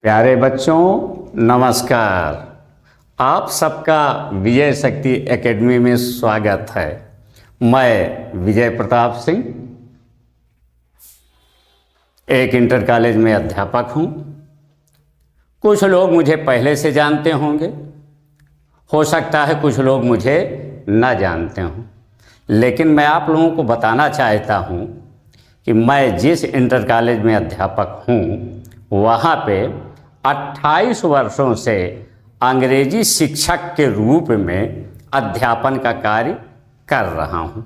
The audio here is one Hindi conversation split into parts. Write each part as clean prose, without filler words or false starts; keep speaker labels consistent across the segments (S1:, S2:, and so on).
S1: प्यारे बच्चों, नमस्कार। आप सबका विजय शक्ति एकेडमी में स्वागत है। मैं विजय प्रताप सिंह एक इंटर कॉलेज में अध्यापक हूँ। कुछ लोग मुझे पहले से जानते होंगे, हो सकता है कुछ लोग मुझे न जानते हों, लेकिन मैं आप लोगों को बताना चाहता हूँ कि मैं जिस इंटर कॉलेज में अध्यापक हूँ वहाँ पे 28 वर्षों से अंग्रेजी शिक्षक के रूप में अध्यापन का कार्य कर रहा हूँ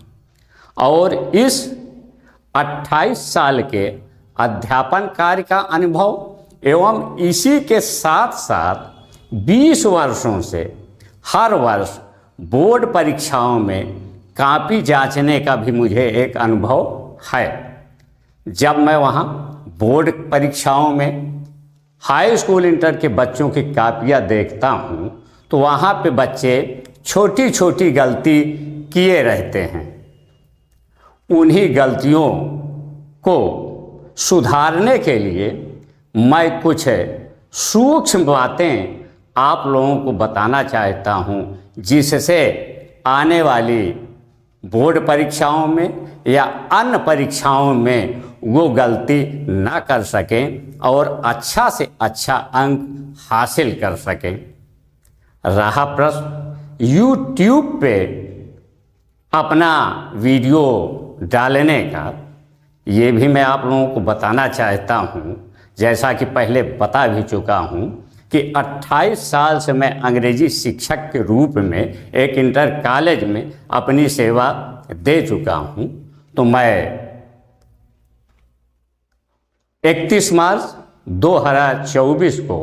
S1: और इस 28 साल के अध्यापन कार्य का अनुभव एवं इसी के साथ साथ 20 वर्षों से हर वर्ष बोर्ड परीक्षाओं में कॉपी जांचने का भी मुझे एक अनुभव है। जब मैं वहाँ बोर्ड परीक्षाओं में हाई स्कूल इंटर के बच्चों की कापियाँ देखता हूँ तो वहाँ पे बच्चे छोटी छोटी गलती किए रहते हैं। उन्हीं गलतियों को सुधारने के लिए मैं कुछ सूक्ष्म बातें आप लोगों को बताना चाहता हूँ, जिससे आने वाली बोर्ड परीक्षाओं में या अन्य परीक्षाओं में वो गलती ना कर सकें और अच्छा से अच्छा अंक हासिल कर सकें। रहा प्रश्न YouTube पे अपना वीडियो डालने का, ये भी मैं आप लोगों को बताना चाहता हूँ, जैसा कि पहले बता भी चुका हूँ कि 28 साल से मैं अंग्रेजी शिक्षक के रूप में एक इंटर कॉलेज में अपनी सेवा दे चुका हूँ। तो मैं 31 मार्च 2024 को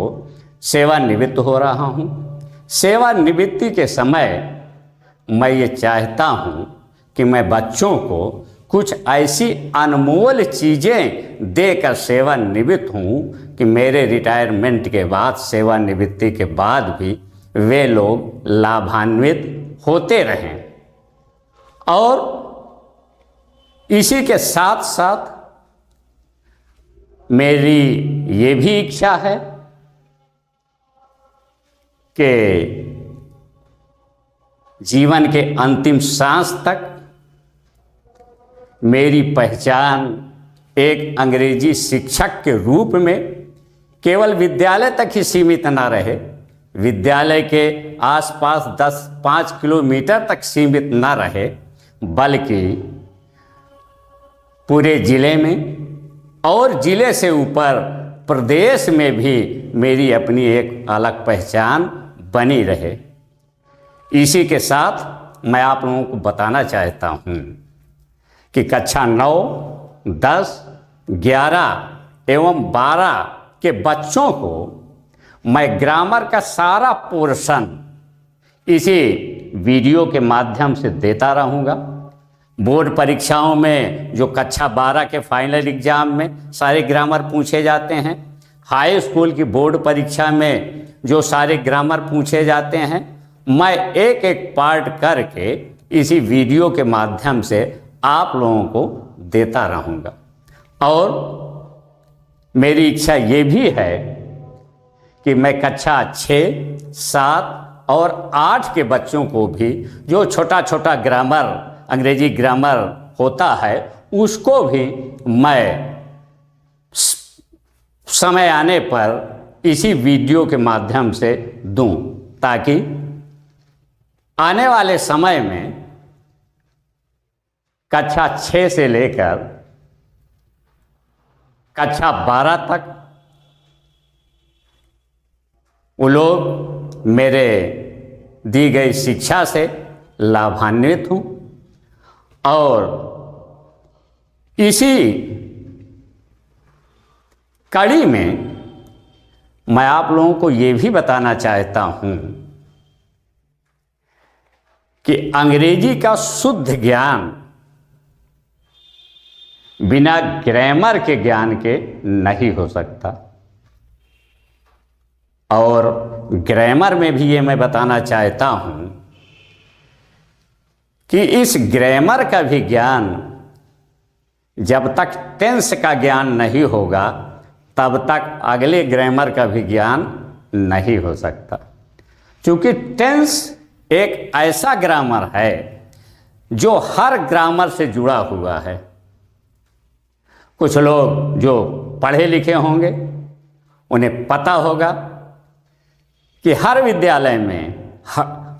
S1: सेवानिवृत्त हो रहा हूँ। सेवानिवृत्ति के समय मैं ये चाहता हूँ कि मैं बच्चों को कुछ ऐसी अनमोल चीज़ें देकर सेवानिवृत्त हूँ कि मेरे रिटायरमेंट के बाद, सेवानिवृत्ति के बाद भी वे लोग लाभान्वित होते रहें। और इसी के साथ साथ मेरी ये भी इच्छा है कि जीवन के अंतिम सांस तक मेरी पहचान एक अंग्रेजी शिक्षक के रूप में केवल विद्यालय तक ही सीमित ना रहे, विद्यालय के आसपास 5 किलोमीटर तक सीमित ना रहे, बल्कि पूरे ज़िले में और ज़िले से ऊपर प्रदेश में भी मेरी अपनी एक अलग पहचान बनी रहे। इसी के साथ मैं आप लोगों को बताना चाहता हूँ कि कक्षा 9, 10, 11 एवं 12 के बच्चों को मैं ग्रामर का सारा पोर्शन इसी वीडियो के माध्यम से देता रहूँगा। बोर्ड परीक्षाओं में जो कक्षा 12 के फाइनल एग्ज़ाम में सारे ग्रामर पूछे जाते हैं, हाई स्कूल की बोर्ड परीक्षा में जो सारे ग्रामर पूछे जाते हैं, मैं एक एक पार्ट करके इसी वीडियो के माध्यम से आप लोगों को देता रहूँगा। और मेरी इच्छा ये भी है कि मैं कक्षा 6, 7 और 8 के बच्चों को भी जो छोटा छोटा ग्रामर, अंग्रेजी ग्रामर होता है, उसको भी मैं समय आने पर इसी वीडियो के माध्यम से दूं, ताकि आने वाले समय में कक्षा 6 से लेकर कक्षा 12 तक वो लोग मेरे दी गई शिक्षा से लाभान्वित हों। और इसी कड़ी में मैं आप लोगों को ये भी बताना चाहता हूँ कि अंग्रेजी का शुद्ध ज्ञान बिना ग्रामर के ज्ञान के नहीं हो सकता। और ग्रामर में भी ये मैं बताना चाहता हूँ कि इस ग्रामर का भी ज्ञान जब तक टेंस का ज्ञान नहीं होगा तब तक अगले ग्रामर का भी ज्ञान नहीं हो सकता। क्योंकि टेंस एक ऐसा ग्रामर है जो हर ग्रामर से जुड़ा हुआ है। कुछ लोग जो पढ़े लिखे होंगे उन्हें पता होगा कि हर विद्यालय में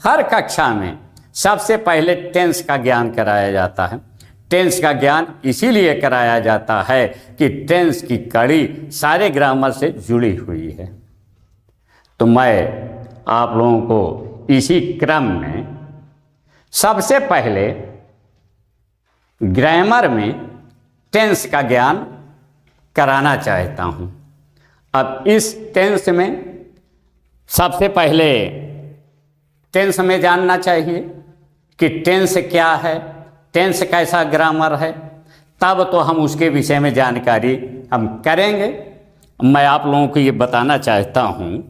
S1: हर कक्षा में सबसे पहले टेंस का ज्ञान कराया जाता है। टेंस का ज्ञान इसीलिए कराया जाता है कि टेंस की कड़ी सारे ग्रामर से जुड़ी हुई है। तो मैं आप लोगों को इसी क्रम में सबसे पहले ग्रामर में टेंस का ज्ञान कराना चाहता हूँ। अब इस टेंस में सबसे पहले टेंस में जानना चाहिए कि टेंस क्या है, टेंस कैसा ग्रामर है, तब तो हम उसके विषय में जानकारी हम करेंगे। मैं आप लोगों को ये बताना चाहता हूँ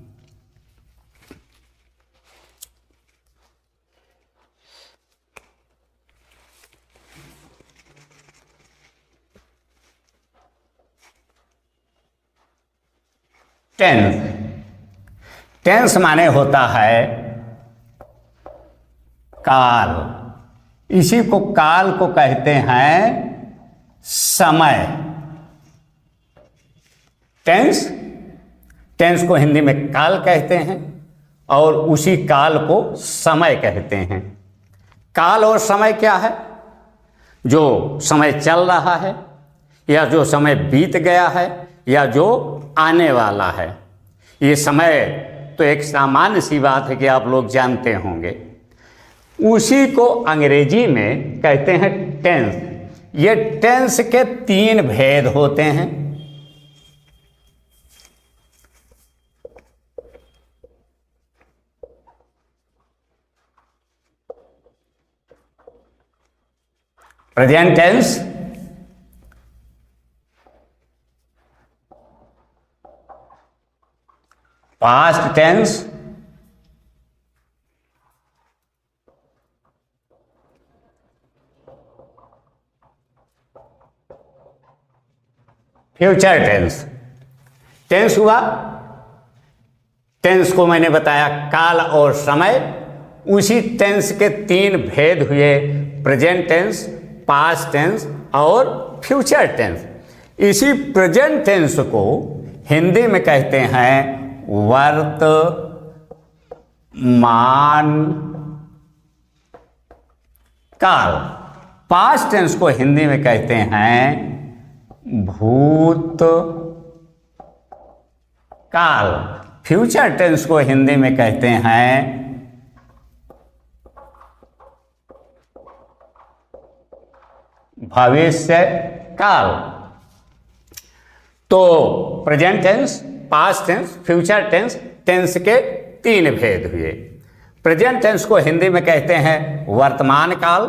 S1: टेंस। टेंस माने होता है काल। इसी को काल को कहते हैं समय। टेंस टेंस को हिंदी में काल कहते हैं और उसी काल को समय कहते हैं। काल और समय क्या है? जो समय चल रहा है या जो समय बीत गया है या जो आने वाला है। ये समय तो एक सामान्य सी बात है कि आप लोग जानते होंगे। उसी को अंग्रेजी में कहते हैं टेंस। ये टेंस के 3 भेद होते हैं। Present tense, past tense, future tense. Tense हुआ, टेंस को मैंने बताया काल और समय। उसी टेंस के 3 भेद हुए, प्रेजेंट टेंस, पास्ट टेंस और फ्यूचर टेंस। इसी प्रेजेंट टेंस को हिंदी में कहते हैं वर्तमान काल। पास्ट टेंस को हिंदी में कहते हैं भूत काल। फ्यूचर टेंस को हिंदी में कहते हैं भविष्य काल। तो present tense, past tense, future tense, tense के 3 भेद हुए। प्रेजेंट टेंस को हिंदी में कहते हैं वर्तमान काल,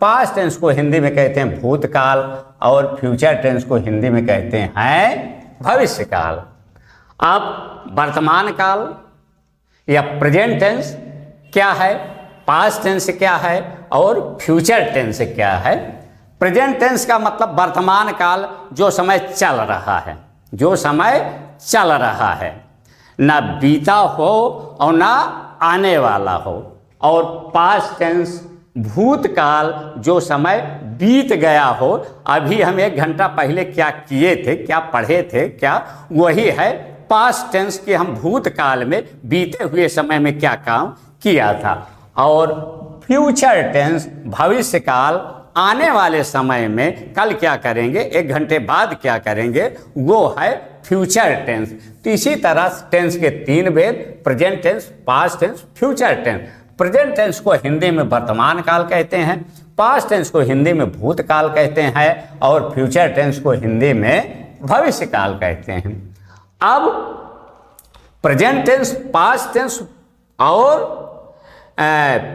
S1: पास्ट टेंस को हिंदी में कहते हैं भूतकाल और फ्यूचर टेंस को हिंदी में कहते हैं भविष्य काल। अब वर्तमान काल या प्रेजेंट टेंस क्या है, पास्ट टेंस क्या है और फ्यूचर टेंस क्या है? प्रेजेंट टेंस का मतलब वर्तमान काल, जो समय चल रहा है, जो समय चल रहा है, ना बीता हो और ना आने वाला हो। और पास्ट टेंस भूतकाल, जो समय बीत गया हो, अभी हम 1 घंटा पहले क्या किए थे, क्या पढ़े थे, क्या वही है पास्ट टेंस कि हम भूतकाल में बीते हुए समय में क्या काम किया था। और फ्यूचर टेंस भविष्य काल, आने वाले समय में कल क्या करेंगे, 1 घंटे बाद क्या करेंगे, वो है फ्यूचर टेंस। तो इसी तरह टेंस के 3 भेद, present tense, past tense, future tense. Present tense को हिंदी में वर्तमान काल कहते हैं, पास्ट टेंस को हिंदी में भूतकाल कहते हैं और फ्यूचर टेंस को हिंदी में भविष्य काल कहते हैं। अब प्रेजेंट टेंस, पास्ट टेंस और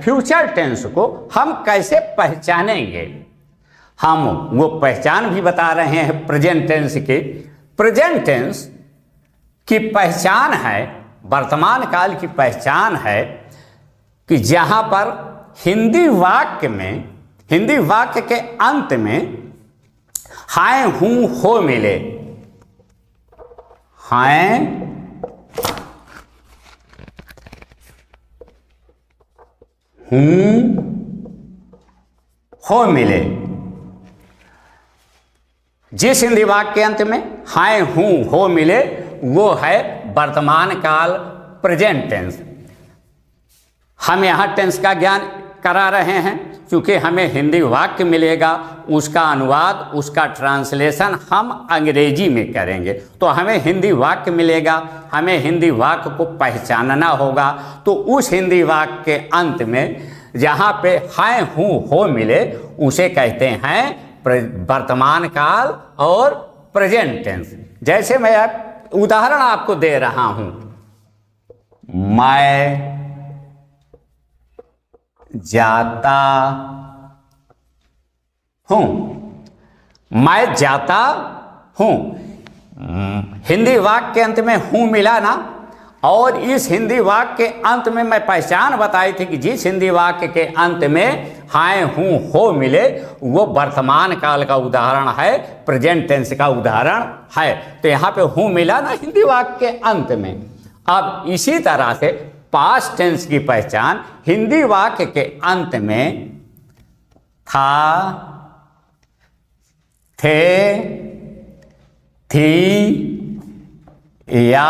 S1: फ्यूचर टेंस को हम कैसे पहचानेंगे? हम वो पहचान भी बता रहे हैं प्रेजेंट टेंस की। प्रेजेंट टेंस की पहचान है, वर्तमान काल की पहचान है कि जहाँ पर हिंदी वाक्य में, हिंदी वाक्य के अंत में हाय हूँ हो मिले, हैं, हूं, हो मिले। जिस हिंदी वाक्य के अंत में हैं, हूं, हो मिले वो है वर्तमान काल, प्रेजेंट टेंस। हम यहाँ टेंस का ज्ञान करा रहे हैं क्योंकि हमें हिंदी वाक्य मिलेगा, उसका अनुवाद, उसका ट्रांसलेशन हम अंग्रेजी में करेंगे, तो हमें हिंदी वाक्य मिलेगा, हमें हिंदी वाक्य को पहचानना होगा। तो उस हिंदी वाक्य के अंत में जहाँ पे हैं, हूं, हो मिले उसे कहते हैं वर्तमान काल और प्रेजेंट टेंस। जैसे मैं उदाहरण आपको दे रहा हूं, मैं जाता हूं, मैं जाता हूं। हिंदी वाक्य के अंत में हूं मिला ना, और इस हिंदी वाक्य के अंत में मैं पहचान बताई थी कि जिस हिंदी वाक्य के अंत में हैं, हूं, हो मिले वो वर्तमान काल का उदाहरण है, प्रेजेंट टेंस का उदाहरण है। तो यहाँ पे हूं मिला ना हिंदी वाक्य के अंत में। अब इसी तरह से पास्ट टेंस की पहचान हिंदी वाक्य के अंत में था, थे, थी, या,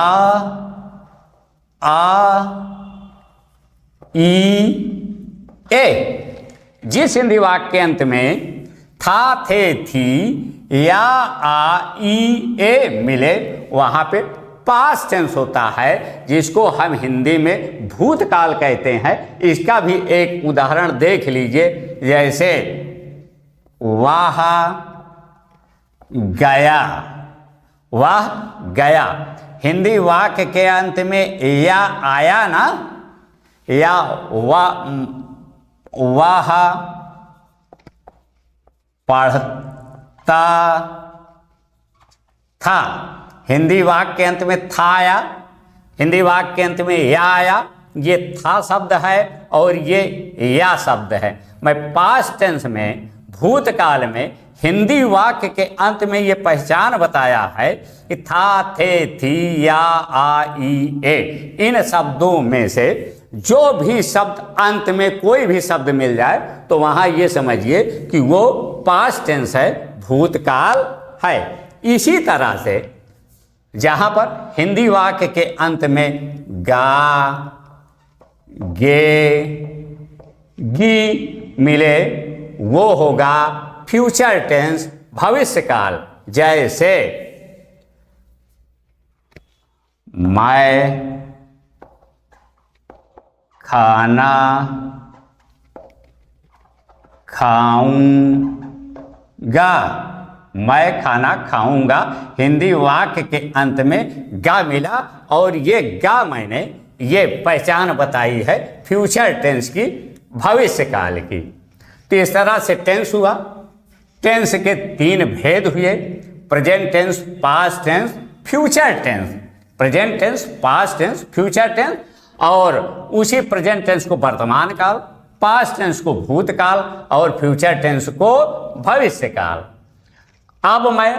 S1: आ, ई, ए। जिस हिंदी वाक्य के अंत में था, थे, थी, या, आ, ई, ए मिले वहां पे पास्ट टेंस होता है, जिसको हम हिंदी में भूतकाल कहते हैं। इसका भी एक उदाहरण देख लीजिए, जैसे वाह गया, वाह गया। हिंदी वाक्य के अंत में या आया ना, या वाह पढ़ता था। हिंदी वाक्य के अंत में था आया, हिंदी वाक्य के अंत में या आया। ये था शब्द है और ये या शब्द है। मैं पास्ट टेंस में, भूतकाल में हिंदी वाक्य के अंत में ये पहचान बताया है कि था, थे, थी, या, आ, ई, ए। इन शब्दों में से जो भी शब्द अंत में कोई भी शब्द मिल जाए तो वहाँ ये समझिए कि वो पास्ट टेंस है, भूतकाल है। इसी तरह से जहाँ पर हिंदी वाक्य के अंत में गा, गे, गी मिले वो होगा फ्यूचर टेंस, भविष्य काल। जैसे मैं खाना खाऊंगा, मैं खाना खाऊंगा। हिंदी वाक्य के अंत में गा मिला और ये गा मैंने ये पहचान बताई है फ्यूचर टेंस की, भविष्य काल की। तो इस तरह से टेंस हुआ। टेंस के तीन भेद हुए, present tense, past tense, future tense. Present tense, past tense, future tense, और उसी प्रेजेंट टेंस को वर्तमान काल, पास्ट टेंस को भूतकाल और फ्यूचर टेंस को भविष्य काल। अब मैं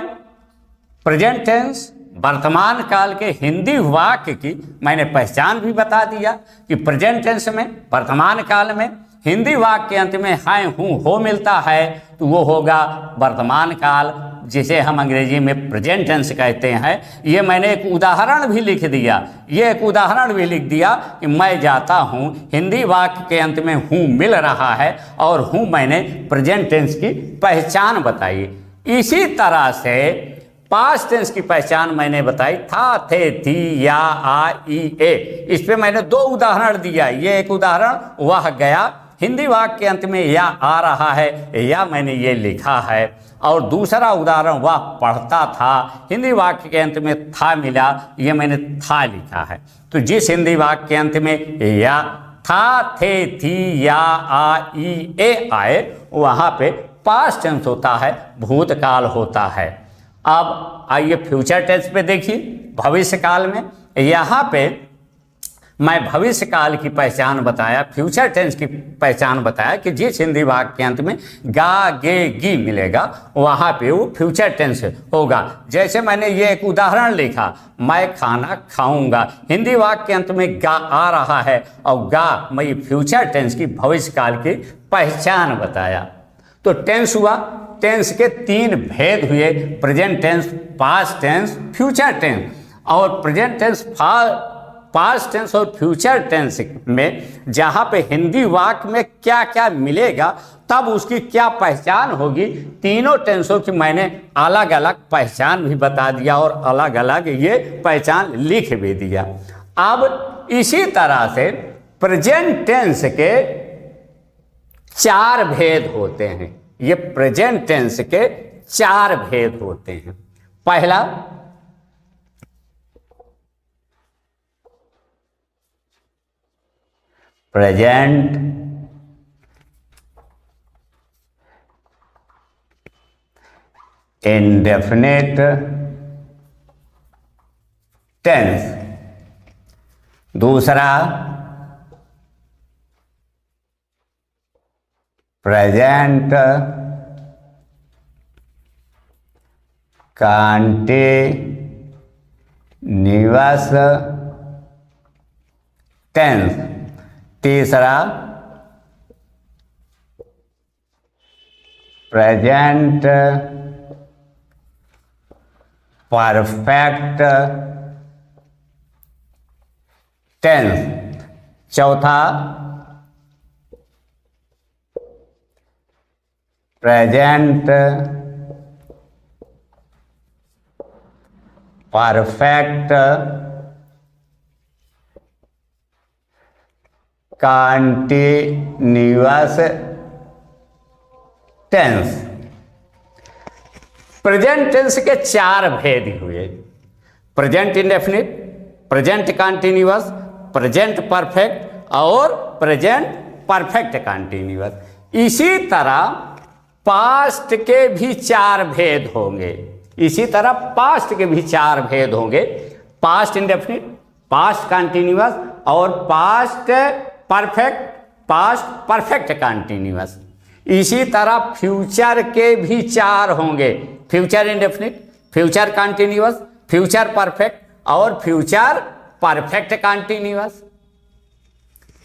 S1: प्रेजेंट टेंस, वर्तमान काल के हिंदी वाक्य की मैंने पहचान भी बता दिया कि प्रेजेंट टेंस में, वर्तमान काल में हिंदी वाक्य के अंत में हैं, हूं, हो मिलता है तो वो होगा वर्तमान काल, जिसे हम अंग्रेजी में प्रेजेंट टेंस कहते हैं। ये मैंने एक उदाहरण भी लिख दिया, ये एक उदाहरण भी लिख दिया कि मैं जाता हूँ, हिंदी वाक्य के अंत में हूँ मिल रहा है और हूँ मैंने प्रेजेंट टेंस की पहचान बताई। इसी तरह से पास्ट टेंस की पहचान मैंने बताई, था, थे, थी, या, आ, ई, ए। इस पे मैंने दो उदाहरण दिया। ये एक उदाहरण, वह गया, हिंदी वाक्य के अंत में या आ रहा है, या मैंने ये लिखा है। और दूसरा उदाहरण, वह पढ़ता था, हिंदी वाक्य के अंत में था मिला, ये मैंने था लिखा है। तो जिस हिंदी वाक्य के अंत में या, था, थे, थी, या, आ, ई, ए आए वहाँ पे पास्ट टेंस होता है, भूतकाल होता है। अब आइए फ्यूचर टेंस पे देखिए, भविष्य काल में यहाँ पे मैं भविष्य काल की पहचान बताया, फ्यूचर टेंस की पहचान बताया कि जिस हिंदी वाक्य के अंत में गा गे गी मिलेगा वहाँ पे वो फ्यूचर टेंस होगा। जैसे मैंने ये एक उदाहरण लिखा, मैं खाना खाऊंगा, हिंदी वाक्य के अंत में गा आ रहा है और गा मैं फ्यूचर टेंस की भविष्य काल की पहचान बताया। तो टेंस हुआ, टेंस के 3 भेद हुए, present tense, past tense, future tense. और प्रेजेंट टेंस, पास्ट टेंस और फ्यूचर टेंस में जहाँ पे हिंदी वाक्य में क्या क्या मिलेगा तब उसकी क्या पहचान होगी, तीनों टेंसों की मैंने अलग अलग पहचान भी बता दिया और अलग अलग ये पहचान लिख भी दिया। अब इसी तरह से प्रेजेंट टेंस के 4 भेद होते हैं। ये प्रेजेंट टेंस के 4 भेद होते हैं। पहला, प्रेजेंट इंडेफिनिट टेंस। दूसरा, प्रेजेंट कंटीन्यूअस टेंस। तीसरा, प्रेजेंट परफेक्ट टेंस। चौथा, present perfect continuous tense. Present tense के 4 भेद हुए, present indefinite, present continuous, present perfect और प्रेजेंट परफेक्ट कंटीन्यूअस। इसी तरह पास्ट के भी 4 भेद होंगे। इसी तरह पास्ट के भी 4 भेद होंगे, पास्ट इंडेफिनिट, पास्ट कंटीन्यूअस और past perfect, past perfect continuous. इसी तरह फ्यूचर के भी 4 होंगे, future indefinite, future continuous, future perfect और फ्यूचर परफेक्ट कंटीन्यूअस।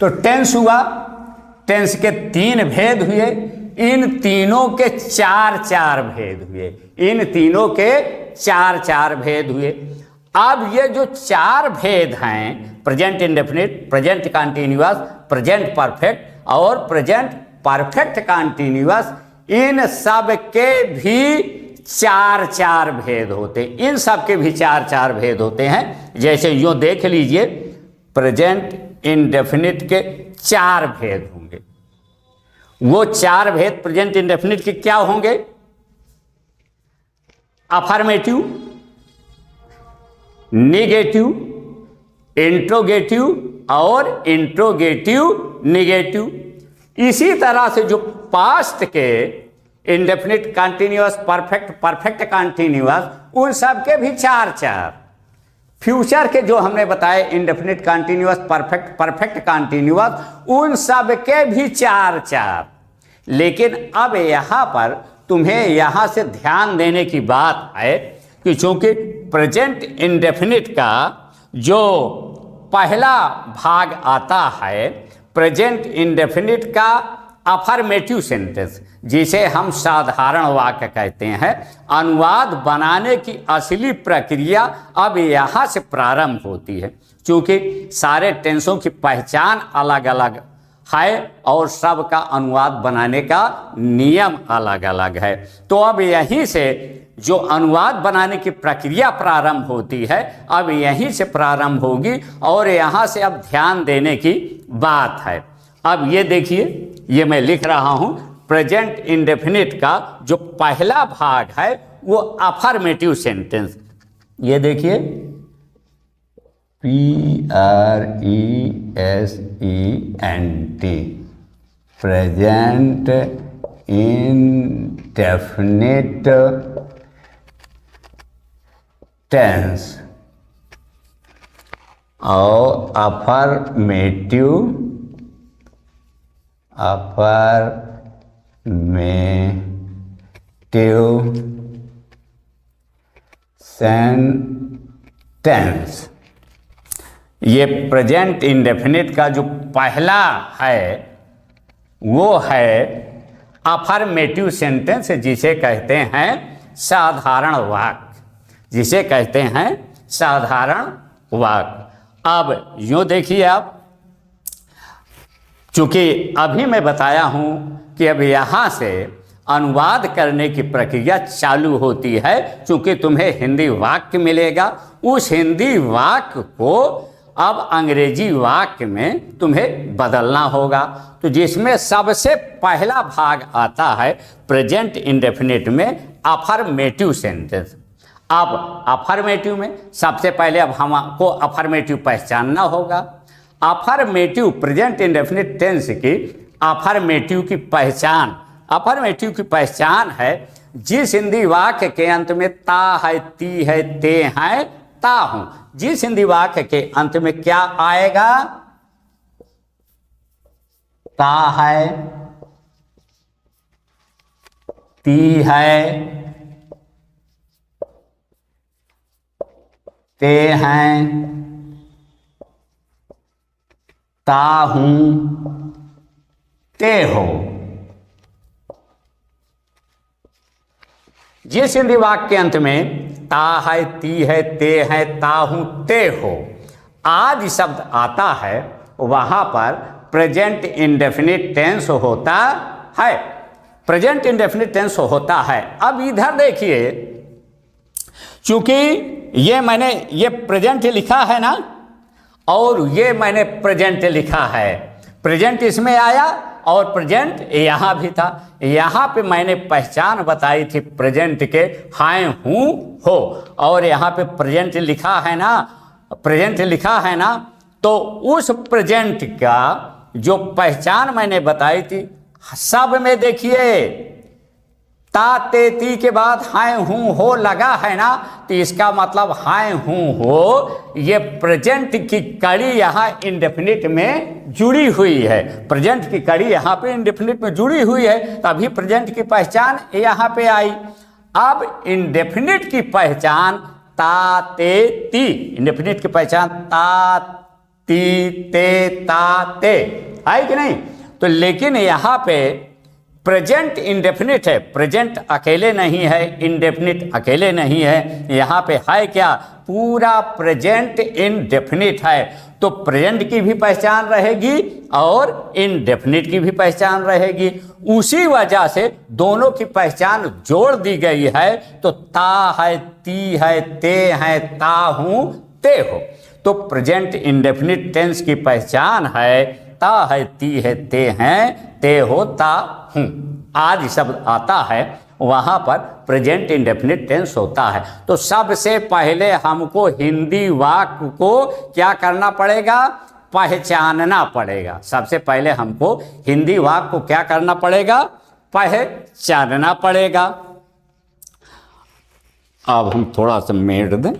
S1: तो टेंस हुआ, टेंस के 3 भेद हुए, इन तीनों के 4 भेद हुए, इन तीनों के 4 भेद हुए। अब ये जो 4 भेद हैं, present indefinite, present continuous, present perfect और प्रेजेंट परफेक्ट कंटीन्यूअस, इन सब के भी 4 भेद होते, इन सब के भी 4 भेद होते हैं। जैसे यूँ देख लीजिए, प्रेजेंट इंडेफिनिट के 4 भेद होंगे। वो 4 भेद प्रेजेंट इंडेफिनिट के क्या होंगे? अफर्मेटिव, नेगेटिव, इंट्रोगेटिव और इंट्रोगेटिव नेगेटिव। इसी तरह से जो पास्ट के indefinite, continuous, perfect, perfect continuous, उन सब के भी 4। फ्यूचर के जो हमने बताए indefinite, continuous, perfect, perfect continuous, उन सब के भी 4। लेकिन अब यहाँ पर तुम्हें यहाँ से ध्यान देने की बात है कि चूंकि प्रेजेंट इंडेफिनिट का जो पहला भाग आता है, प्रेजेंट इंडेफिनिट का अफर्मेटिव सेंटेंस, जिसे हम साधारण वाक्य कहते हैं, अनुवाद बनाने की असली प्रक्रिया अब यहाँ से प्रारंभ होती है। क्योंकि सारे टेंसों की पहचान अलग अलग है और सबका अनुवाद बनाने का नियम अलग अलग है। तो अब यहीं से जो अनुवाद बनाने की प्रक्रिया प्रारंभ होती है, अब यहीं से प्रारंभ होगी और यहाँ से अब ध्यान देने की बात है। अब ये देखिए, ये मैं लिख रहा हूँ, प्रेजेंट इंडेफिनिट का जो पहला भाग है वो अफर्मेटिव सेंटेंस। ये देखिए, PRESENT, प्रेजेंट इंडेफिनिट टेंस। और अफर्मेटिव सेंटेंस। ये प्रेजेंट इंडेफिनिट का जो पहला है वो है अफर्मेटिव सेंटेंस, जिसे कहते हैं साधारण वाक्य, जिसे कहते हैं साधारण वाक्य। अब यूँ देखिए आप, चूँकि अभी मैं बताया हूँ कि अब यहाँ से अनुवाद करने की प्रक्रिया चालू होती है, चूँकि तुम्हें हिंदी वाक्य मिलेगा, उस हिंदी वाक्य को अब अंग्रेजी वाक्य में तुम्हें बदलना होगा। तो जिसमें सबसे पहला भाग आता है प्रेजेंट इंडेफिनिट में अफर्मेटिव सेंटेंस। अब अफर्मेटिव में सबसे पहले अब हमको अफर्मेटिव पहचानना होगा। अफर्मेटिव प्रेजेंट इंडेफिनिट टेंस की अफर्मेटिव की पहचान है जिस हिंदी वाक्य के अंत में ता है, ती है, ते है, ता हूं। जिस हिंदी वाक्य के अंत में क्या आएगा? ता है, ती है, ते हैं, ता हूं, ते हो। जिस हिंदी वाक्य के अंत में ता है, ती है, ते है, ता हूं, ते हो आदि शब्द आता है, वहां पर प्रेजेंट इंडेफिनिट टेंस होता है। प्रेजेंट इंडेफिनिट टेंस होता है। अब इधर देखिए, चूंकि ये प्रेजेंट लिखा है ना, और ये मैंने प्रेजेंट लिखा है, प्रेजेंट इसमें आया और प्रेजेंट यहाँ भी था। यहाँ पे मैंने पहचान बताई थी प्रेजेंट के, हैं, हूँ, हो, और यहाँ पे प्रेजेंट लिखा है ना, तो उस प्रेजेंट का जो पहचान मैंने बताई थी, सब में देखिए ता, ते, ती के बाद हैं, हूँ, हो लगा है ना, तो इसका मतलब हैं, हूँ, हो ये प्रेजेंट की कड़ी यहाँ इंडेफिनिट में जुड़ी हुई है। प्रेजेंट की कड़ी यहाँ पे इंडेफिनिट में जुड़ी हुई है, तभी प्रेजेंट की पहचान यहाँ पे आई। अब इंडेफिनिट की पहचान ता, ते, ती, इंडेफिनिट की पहचान ता, ती, ते, ता, ते है कि नहीं? तो लेकिन यहाँ पे प्रेजेंट इंडेफिनिट है, प्रेजेंट अकेले नहीं है, इंडेफिनिट अकेले नहीं है। यहाँ पे है क्या? पूरा प्रेजेंट इंडेफिनिट है। तो प्रेजेंट की भी पहचान रहेगी और इंडेफिनिट की भी पहचान रहेगी। उसी वजह से दोनों की पहचान जोड़ दी गई है। तो ता है, ती है, ते है, ता हूँ, ते हो। तो प्रेजेंट इंडेफिनिट टेंस की पहचान है ता है, ती है, ते हैं, ते हो, ता हूँ आदि शब्द आता है, वहाँ पर प्रेजेंट इंडेफिनिट टेंस होता है। तो सबसे पहले हमको हिंदी वाक्य को क्या करना पड़ेगा? पहचानना पड़ेगा। सबसे पहले हमको हिंदी वाक्य को क्या करना पड़ेगा? पहचानना पड़ेगा। अब हम थोड़ा सा मेड़ दें।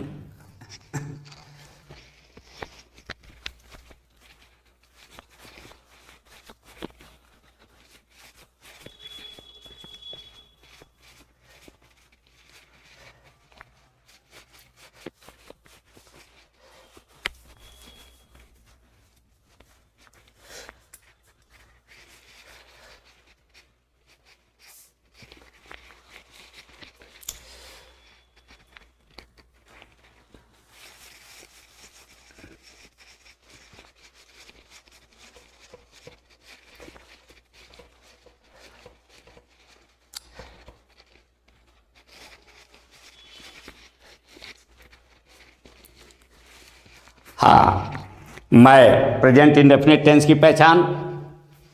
S1: हाँ, मैं प्रेजेंट इंडेफिनिट टेंस की पहचान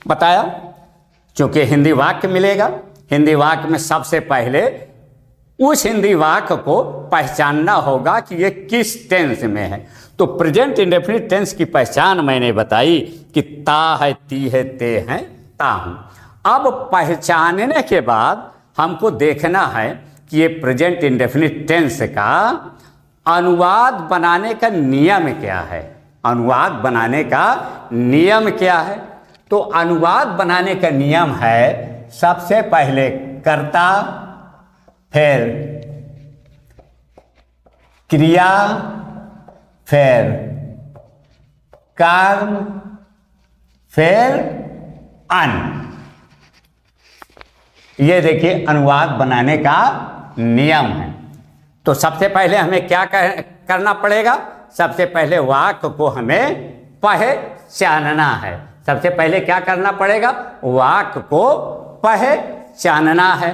S1: बताया। क्योंकि हिंदी वाक्य मिलेगा, हिंदी वाक्य में सबसे पहले उस हिंदी वाक्य को पहचानना होगा कि ये किस टेंस में है। तो प्रेजेंट इंडेफिनिट टेंस की पहचान मैंने बताई कि ता है, ती है, ते हैं, ता हूँ। अब पहचानने के बाद हमको देखना है कि ये प्रेजेंट इंडेफिनिट टेंस का अनुवाद बनाने का नियम क्या है। अनुवाद बनाने का नियम क्या है? तो अनुवाद बनाने का नियम है सबसे पहले कर्ता, फिर क्रिया, फिर कर्म, फिर अन। ये देखिए अनुवाद बनाने का नियम है। तो सबसे पहले हमें क्या करना पड़ेगा? सबसे पहले वाक्य को हमें पहचानना है। सबसे पहले क्या करना पड़ेगा? वाक्य को पहचानना है।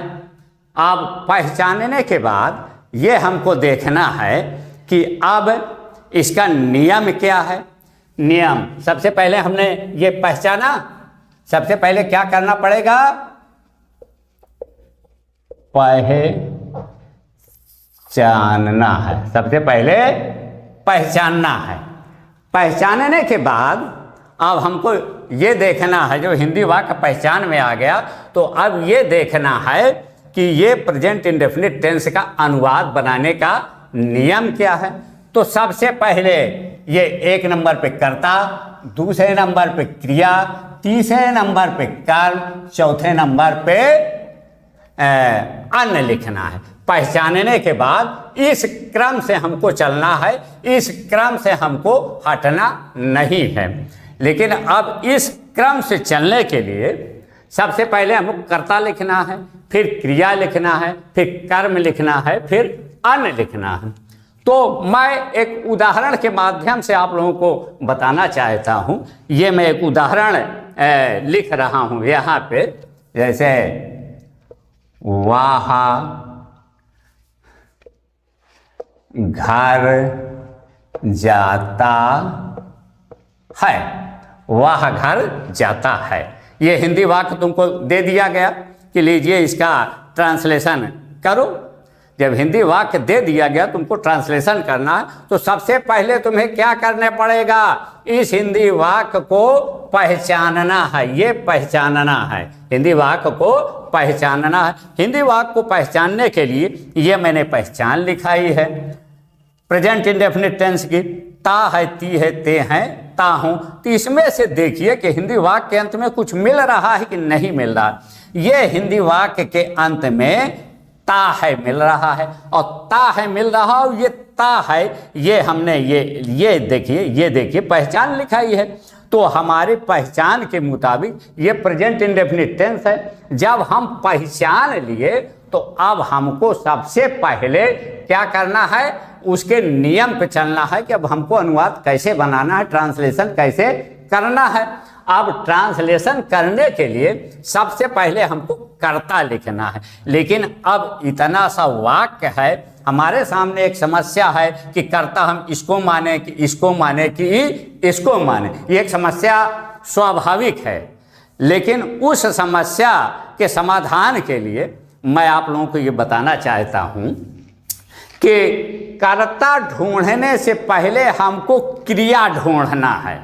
S1: अब पहचानने के बाद ये हमको देखना है कि अब इसका नियम क्या है। नियम सबसे पहले हमने ये पहचाना, सबसे पहले क्या करना पड़ेगा? पहचानना है। सबसे पहले पहचानना है। पहचानने के बाद अब हमको ये देखना है, जो हिंदी वाक्य पहचान में आ गया, तो अब ये देखना है कि ये प्रेजेंट इंडेफिनिट टेंस का अनुवाद बनाने का नियम क्या है। तो सबसे पहले ये 1 नंबर पे कर्ता, दूसरे नंबर पे क्रिया, तीसरे नंबर पे कर्म, चौथे नंबर पे अन्य लिखना है। पहचानने के बाद इस क्रम से हमको चलना है, इस क्रम से हमको हटना नहीं है। लेकिन अब इस क्रम से चलने के लिए सबसे पहले हमको कर्ता लिखना है, फिर क्रिया लिखना है, फिर कर्म लिखना है, फिर अन्य लिखना है। तो मैं एक उदाहरण के माध्यम से आप लोगों को बताना चाहता हूँ। ये मैं एक उदाहरण लिख रहा हूँ यहाँ पे, जैसे वह घर जाता है। वह घर जाता है। ये हिंदी वाक्य तुमको दे दिया गया कि लीजिए इसका ट्रांसलेशन करो। जब हिंदी वाक्य दे दिया गया, तुमको ट्रांसलेशन करना है, तो सबसे पहले तुम्हें क्या करना पड़ेगा? इस हिंदी वाक्य को पहचानना है। ये पहचानना है, हिंदी वाक्य को पहचानना है। हिंदी वाक्य को पहचानने के लिए ये मैंने पहचान लिखाई है प्रेजेंट इंडेफिनिट टेंस की। ता है, ती है, ते हैं, ता हूं। तो इसमें से देखिए कि हिंदी वाक्य के अंत में कुछ मिल रहा है कि नहीं मिल रहा। ये हिंदी वाक्य के अंत में ता है मिल रहा है, और ता है मिल रहा, और ये ता है, ये हमने ये देखिए पहचान लिखाई है। तो हमारी पहचान के मुताबिक ये प्रेजेंट इंडेफिनिट टेंस है। जब हम पहचान लिए तो अब हमको सबसे पहले क्या करना है? उसके नियम पे चलना है कि अब हमको अनुवाद कैसे बनाना है, ट्रांसलेशन कैसे करना है। अब ट्रांसलेशन करने के लिए सबसे पहले हमको कर्ता लिखना है। लेकिन अब इतना सा वाक्य है, हमारे सामने एक समस्या है कि कर्ता हम इसको माने कि इसको माने कि इसको माने। ये एक समस्या स्वाभाविक है। लेकिन उस समस्या के समाधान के लिए मैं आप लोगों को ये बताना चाहता हूँ कि कर्ता ढूंढने से पहले हमको क्रिया ढूंढना है।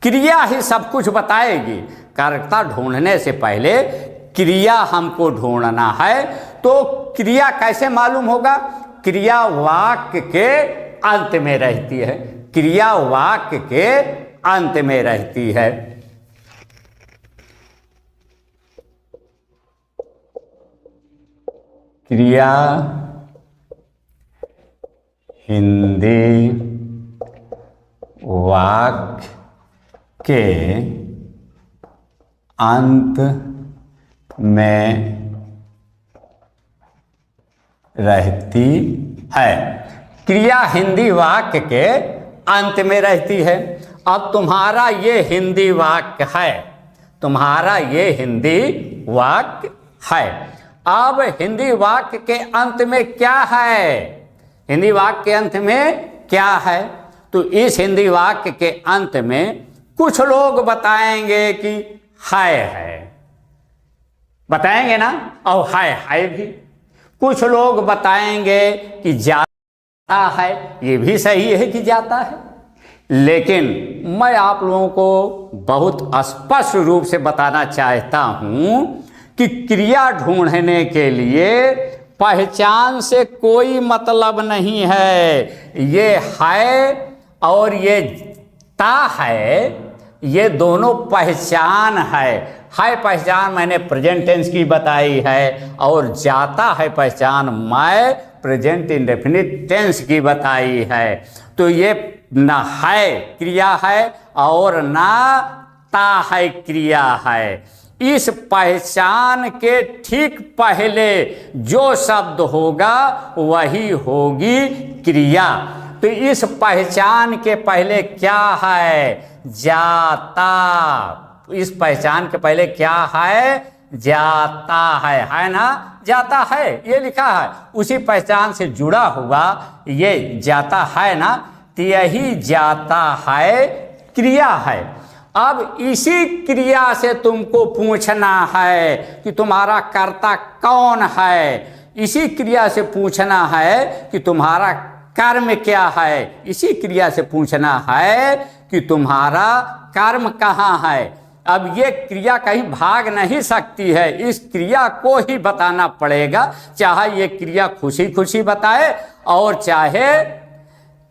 S1: क्रिया ही सब कुछ बताएगी। कर्ता ढूंढने से पहले क्रिया हमको ढूंढना है। तो क्रिया कैसे मालूम होगा? क्रिया वाक्य के अंत में रहती है। क्रिया वाक्य के अंत में रहती है। क्रिया हिंदी वाक्य के अंत में रहती है। क्रिया हिंदी वाक्य के अंत में रहती है। अब तुम्हारा ये हिंदी वाक्य है, तुम्हारा ये हिंदी वाक्य है। अब हिंदी वाक्य के अंत में क्या है? हिंदी वाक्य के अंत में क्या है? तो इस हिंदी वाक्य के अंत में कुछ लोग बताएंगे कि है, बताएंगे ना, और है भी। कुछ लोग बताएंगे कि जाता है, ये भी सही है कि जाता है। लेकिन मैं आप लोगों को बहुत स्पष्ट रूप से बताना चाहता हूं कि क्रिया ढूंढने के लिए पहचान से कोई मतलब नहीं है। ये है और ये ता है, ये दोनों पहचान है पहचान मैंने प्रेजेंट टेंस की बताई है, और जाता है पहचान मैं प्रेजेंट इंडेफिनिट टेंस की बताई है। तो ये ना है क्रिया है और ना ता है क्रिया है। इस पहचान के ठीक पहले जो शब्द होगा वही होगी क्रिया। तो इस पहचान के पहले क्या है? जाता। इस पहचान के पहले क्या है? जाता है ना, जाता है ये लिखा है, उसी पहचान से जुड़ा हुआ ये जाता है ना, तो यही जाता है क्रिया है। अब इसी क्रिया से तुमको पूछना है कि तुम्हारा कर्ता कौन है, इसी क्रिया से पूछना है कि तुम्हारा कर्म क्या है, इसी क्रिया से पूछना है कि तुम्हारा कर्म कहाँ है। अब ये क्रिया कहीं भाग नहीं सकती है, इस क्रिया को ही बताना पड़ेगा, चाहे ये क्रिया खुशी खुशी बताए और चाहे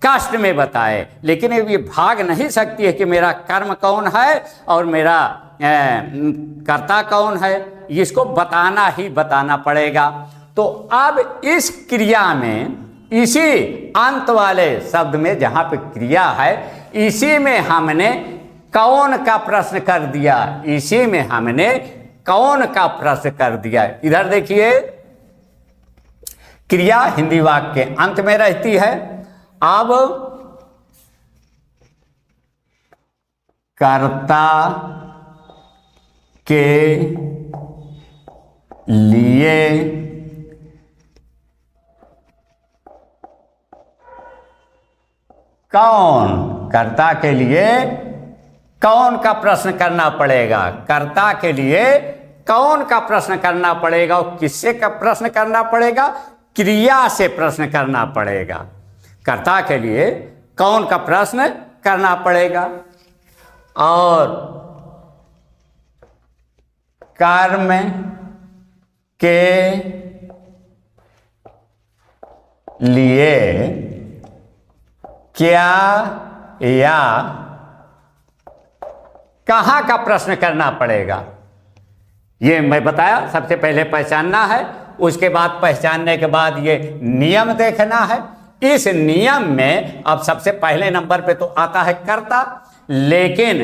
S1: कष्ट में बताए, लेकिन ये भाग नहीं सकती है कि मेरा कर्म कौन है और मेरा कर्ता कौन है, इसको बताना ही बताना पड़ेगा। तो अब इस क्रिया में, इसी अंत वाले शब्द में जहाँ पे क्रिया है, इसी में हमने कौन का प्रश्न कर दिया, इसी में हमने कौन का प्रश्न कर दिया। इधर देखिए, क्रिया हिंदी वाक्य के अंत में रहती है। अब कर्ता के लिए कौन, कर्ता के लिए कौन का प्रश्न करना पड़ेगा, कर्ता के लिए कौन का प्रश्न करना पड़ेगा और किससे का प्रश्न करना पड़ेगा? क्रिया से प्रश्न करना पड़ेगा। कर्ता के लिए कौन का प्रश्न करना पड़ेगा और कर्म के लिए क्या या कहाँ का प्रश्न करना पड़ेगा, ये मैं बताया। सबसे पहले पहचानना है, उसके बाद पहचानने के बाद ये नियम देखना है। इस नियम में अब सबसे पहले नंबर पे तो आता है कर्ता, लेकिन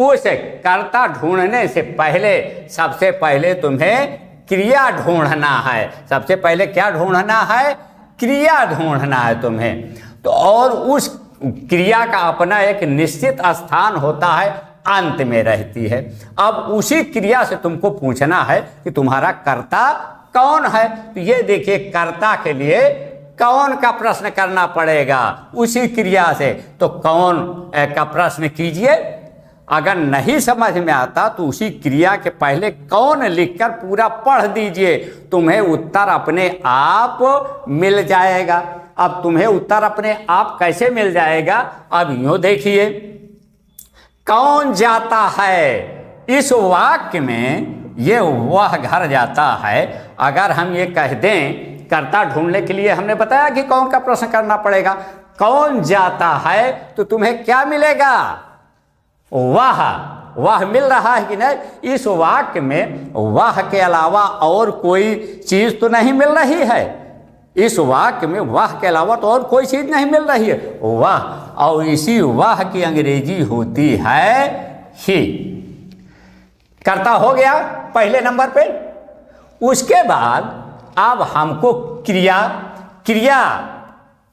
S1: उस कर्ता ढूंढने से पहले सबसे पहले तुम्हें क्रिया ढूंढना है। सबसे पहले क्या ढूंढना है? क्रिया ढूंढना है तुम्हें। तो और उस क्रिया का अपना एक निश्चित स्थान होता है, अंत में रहती है। अब उसी क्रिया से तुमको पूछना है कि तुम्हारा कर्ता कौन है। तो ये देखिए, कर्ता के लिए कौन का प्रश्न करना पड़ेगा उसी क्रिया से। तो कौन का प्रश्न कीजिए। अगर नहीं समझ में आता तो उसी क्रिया के पहले कौन लिखकर पूरा पढ़ दीजिए, तुम्हें उत्तर अपने आप मिल जाएगा। अब तुम्हें उत्तर अपने आप कैसे मिल जाएगा? अब यूं देखिए, कौन जाता है, इस वाक्य में ये वह घर जाता है। अगर हम ये कह दें, कर्ता ढूंढने के लिए हमने बताया कि कौन का प्रश्न करना पड़ेगा। कौन जाता है तो तुम्हें क्या मिलेगा? वह मिल रहा है कि नहीं? इस वाक्य में वह के अलावा और कोई चीज तो नहीं मिल रही है। इस वाक्य में वह के अलावा तो और कोई चीज नहीं मिल रही है, वह। और इसी वह की अंग्रेजी होती है ही। कर्ता हो गया पहले नंबर पे। उसके बाद अब हमको क्रिया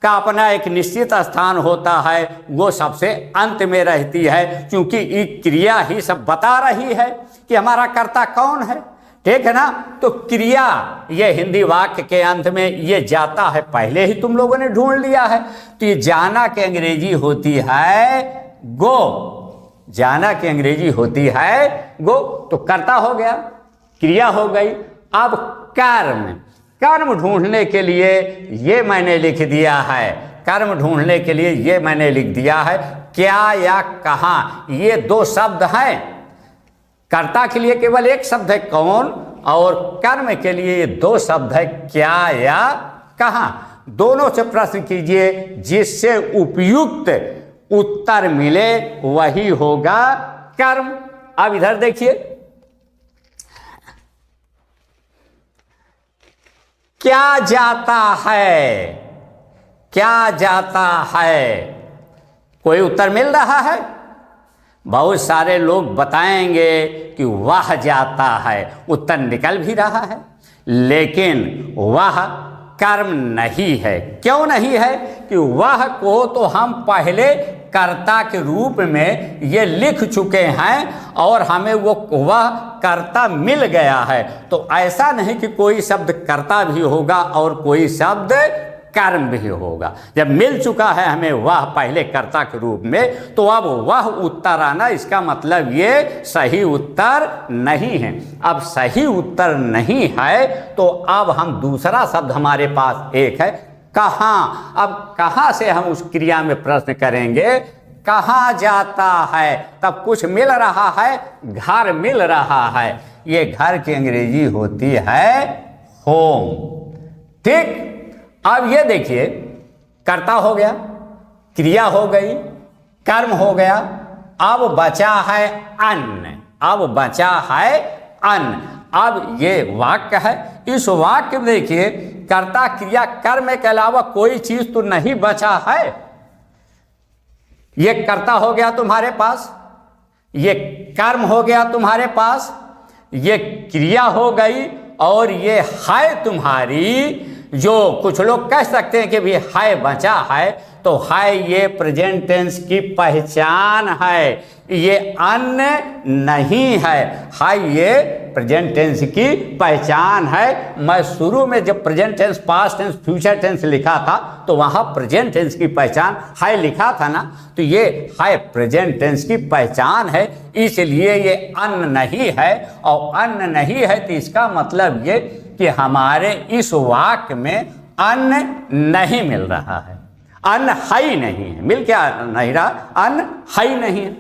S1: का अपना एक निश्चित स्थान होता है, वो सबसे अंत में रहती है, क्योंकि ये क्रिया ही सब बता रही है कि हमारा कर्ता कौन है। ठीक है ना? तो क्रिया ये हिंदी वाक्य के अंत में ये जाता है, पहले ही तुम लोगों ने ढूंढ लिया है। तो ये जाना की अंग्रेजी होती है गो। जाना की अंग्रेजी होती है गो। तो कर्ता हो गया, क्रिया हो गई। अब कर्म ढूंढने के लिए ये मैंने लिख दिया है, कर्म ढूंढने के लिए ये मैंने लिख दिया है क्या या कहाँ। ये दो शब्द हैं। कर्ता के लिए केवल एक शब्द है कौन, और कर्म के लिए ये दो शब्द है क्या या कहाँ। दोनों से प्रश्न कीजिए जिससे उपयुक्त उत्तर मिले वही होगा कर्म। अब इधर देखिए, क्या जाता है, क्या जाता है, कोई उत्तर मिल रहा है? बहुत सारे लोग बताएंगे कि वह जाता है, उत्तर निकल भी रहा है, लेकिन वह कर्म नहीं है। क्यों नहीं है? कि वह को तो हम पहले कर्ता के रूप में ये लिख चुके हैं और हमें वह कर्ता मिल गया है। तो ऐसा नहीं कि कोई शब्द कर्ता भी होगा और कोई शब्द कर्म भी होगा। जब मिल चुका है हमें वह पहले कर्ता के रूप में, तो अब वह उत्तर आना, इसका मतलब ये सही उत्तर नहीं है। अब सही उत्तर नहीं है तो अब हम दूसरा शब्द हमारे पास एक है कहाँ। अब कहाँ से हम उस क्रिया में प्रश्न करेंगे, कहाँ जाता है, तब कुछ मिल रहा है, घर मिल रहा है। ये घर की अंग्रेजी होती है होम। ठीक, अब ये देखिए, कर्ता हो गया, क्रिया हो गई, कर्म हो गया, अब बचा है अन्न। अब बचा है अन्न। अब ये वाक्य है, इस वाक्य में देखिए कर्ता क्रिया कर्म के अलावा कोई चीज तो नहीं बचा है। ये कर्ता हो गया तुम्हारे पास, ये कर्म हो गया तुम्हारे पास, ये क्रिया हो गई और ये है तुम्हारी, जो कुछ लोग कह सकते हैं कि भी है बचा है, तो है ये प्रेजेंट टेंस की पहचान है, ये अन्य नहीं है ये प्रेजेंट टेंस की पहचान है। मैं शुरू में जब present tense, past tense, future tense लिखा था तो वहाँ प्रेजेंट टेंस की पहचान है लिखा था ना, तो ये है प्रेजेंट टेंस की पहचान है, इसलिए ये अन्न नहीं है। और अन्न नहीं है तो इसका मतलब ये कि हमारे इस वाक्य में अन्न नहीं मिल रहा है, अन्न है ही नहीं है। मिल क्या नहीं रहा? अन्न है ही नहीं है।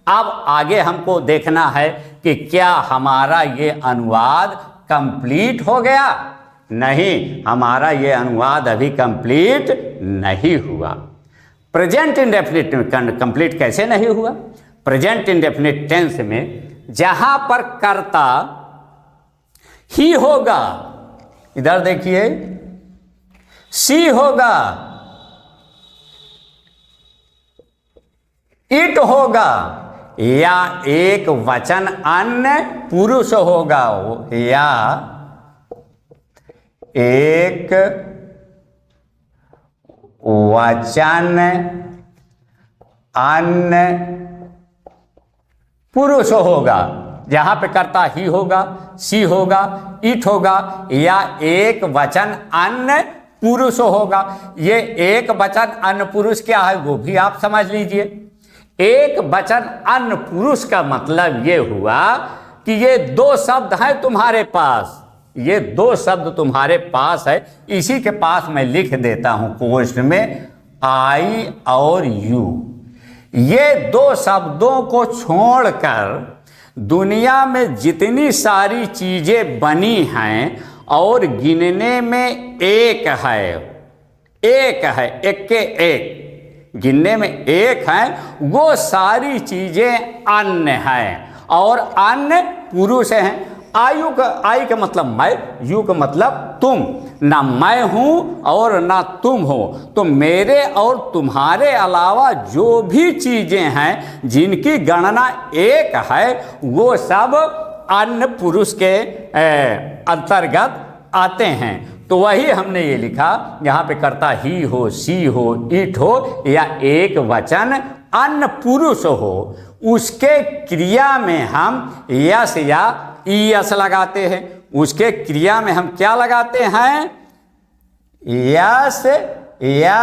S1: अब आगे हमको देखना है कि क्या हमारा ये अनुवाद कंप्लीट हो गया? नहीं, हमारा ये अनुवाद अभी कंप्लीट नहीं हुआ। प्रेजेंट इंडेफिनिट में कंप्लीट कैसे नहीं हुआ? प्रेजेंट इंडेफिनिट टेंस में जहां पर कर्ता ही होगा, इधर देखिए, सी होगा, इट होगा, या एक वचन अन्य पुरुष होगा, या एक वचन अन्य पुरुष होगा। जहां पे कर्ता ही होगा, सी होगा, इट होगा, या एक वचन अन्य पुरुष होगा। ये एक वचन अन्य पुरुष क्या है वो भी आप समझ लीजिए। एक वचन अन्य पुरुष का मतलब ये हुआ कि ये दो शब्द हैं तुम्हारे पास, ये दो शब्द तुम्हारे पास है। इसी के पास मैं लिख देता हूं कोष्ठ में आई और यू। ये दो शब्दों को छोड़कर दुनिया में जितनी सारी चीजें बनी हैं और गिनने में एक है, एक है, एक के एक गिनने में एक है, वो सारी चीजें अन्य हैं और अन्य पुरुष हैं। आयु का, आई का मतलब मैं, यू का मतलब तुम। ना मैं हूं और ना तुम हो, तो मेरे और तुम्हारे अलावा जो भी चीजें हैं जिनकी गणना एक है वो सब अन्य पुरुष के अंतर्गत आते हैं। तो वही हमने ये लिखा, यहाँ पे कर्ता ही हो, सी हो, इट हो, या एक वचन अन्य पुरुष हो, उसके क्रिया में हम यस या ईएस लगाते हैं। उसके क्रिया में हम क्या लगाते हैं? यस या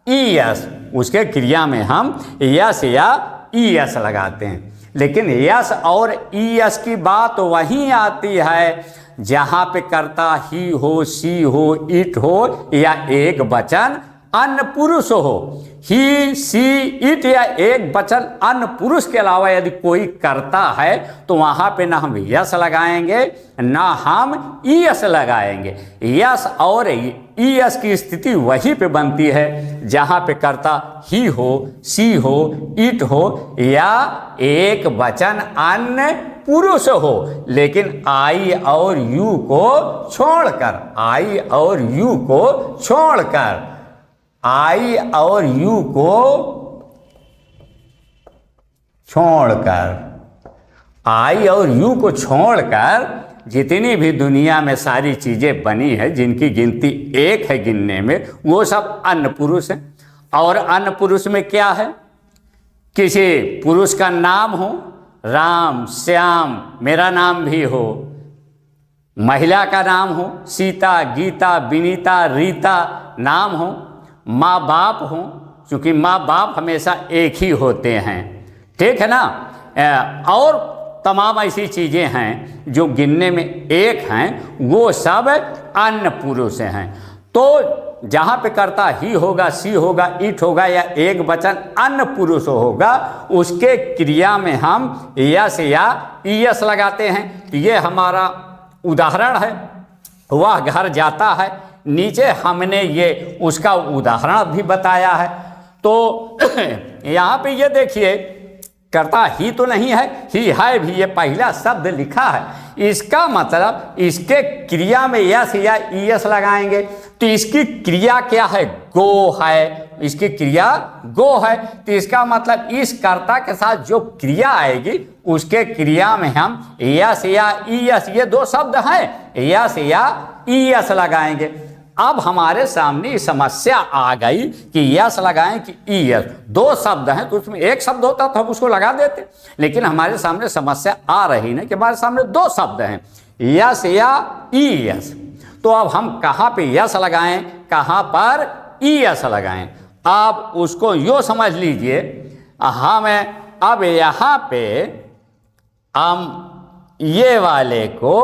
S1: ईएस। उसके क्रिया में हम यस या ईएस लगाते हैं। लेकिन यस और ईएस की बात वहीं आती है जहां पे कर्ता ही हो, सी हो, इट हो, या एक वचन अन्य पुरुष हो। ही, सी, इट या एक वचन अन्य पुरुष के अलावा यदि कोई करता है तो वहाँ पे ना हम यस लगाएंगे ना हम ईएस लगाएंगे। यस और ईएस की स्थिति वहीं पे बनती है जहाँ पे कर्ता ही हो, सी हो, इट हो या एक वचन अन्य पुरुष हो, लेकिन आई और यू को छोड़कर, आई और यू को छोड़कर, आई और यू को छोड़कर, आई और यू को छोड़कर जितनी भी दुनिया में सारी चीजें बनी है जिनकी गिनती एक है गिनने में, वो सब अन्य पुरुष हैं। और अन्य पुरुष में क्या है? किसी पुरुष का नाम हो, राम, श्याम, मेरा नाम भी हो, महिला का नाम हो, सीता, गीता, विनीता, रीता नाम हो, माँ बाप हो, क्योंकि माँ बाप हमेशा एक ही होते हैं, ठीक है ना। और तमाम ऐसी चीज़ें हैं जो गिनने में एक हैं, वो सब अन्य पुरुष हैं। तो जहाँ पे कर्ता ही होगा, सी होगा, इट होगा या एक वचन अन्य पुरुष होगा, उसके क्रिया में हम यस या ईएस लगाते हैं। ये हमारा उदाहरण है, वह घर जाता है, नीचे हमने ये उसका उदाहरण भी बताया है। तो यहाँ पे ये देखिए, कर्ता ही तो नहीं है, ही है भी, ये पहला शब्द लिखा है। इसका मतलब इसके क्रिया में यस या ईएस लगाएंगे। तो इसकी क्रिया क्या है? गो है, इसकी क्रिया गो है। तो इसका मतलब इस कर्ता के साथ जो क्रिया आएगी उसके क्रिया में हम यस या ईएस, ये दो शब्द हैं, यस या ईएस लगाएंगे। अब हमारे सामने समस्या आ गई कि यस लगाएं कि ईएस, दो शब्द हैं तो उसमें एक शब्द होता तो हम उसको लगा देते, लेकिन हमारे सामने समस्या आ रही ना कि हमारे सामने दो शब्द हैं, यस या ईएस। तो अब हम कहाँ पे यस लगाएं, कहाँ पर ईएस लगाएं? आप उसको यो समझ लीजिए, हम अब यहाँ पे हम ये वाले को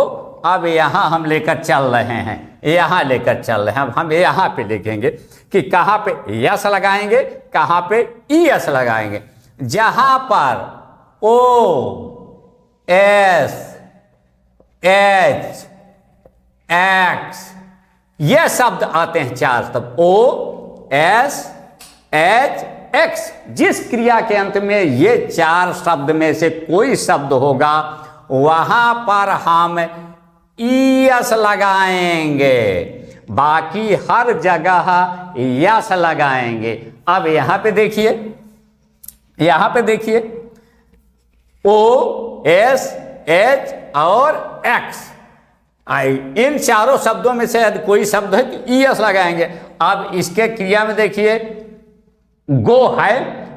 S1: अब यहाँ हम लेकर चल रहे हैं, यहाँ लेकर चल रहे हैं। अब हम यहाँ पे लिखेंगे कि कहाँ पे यस लगाएंगे, कहाँ पे ईएस लगाएंगे। जहाँ पर ओ, एस, एच, एक्स ये शब्द आते हैं, चार शब्द, ओ, एस, एच, एक्स, जिस क्रिया के अंत में ये चार शब्द में से कोई शब्द होगा वहां पर हम ईएस लगाएंगे, बाकी हर जगह यस लगाएंगे। अब यहां पे देखिए, यहां पे देखिए, ओ, एस, एच और एक्स, इन चारों शब्दों में से यदि कोई शब्द है तो ईएस लगाएंगे। अब इसके क्रिया में देखिए, गो है,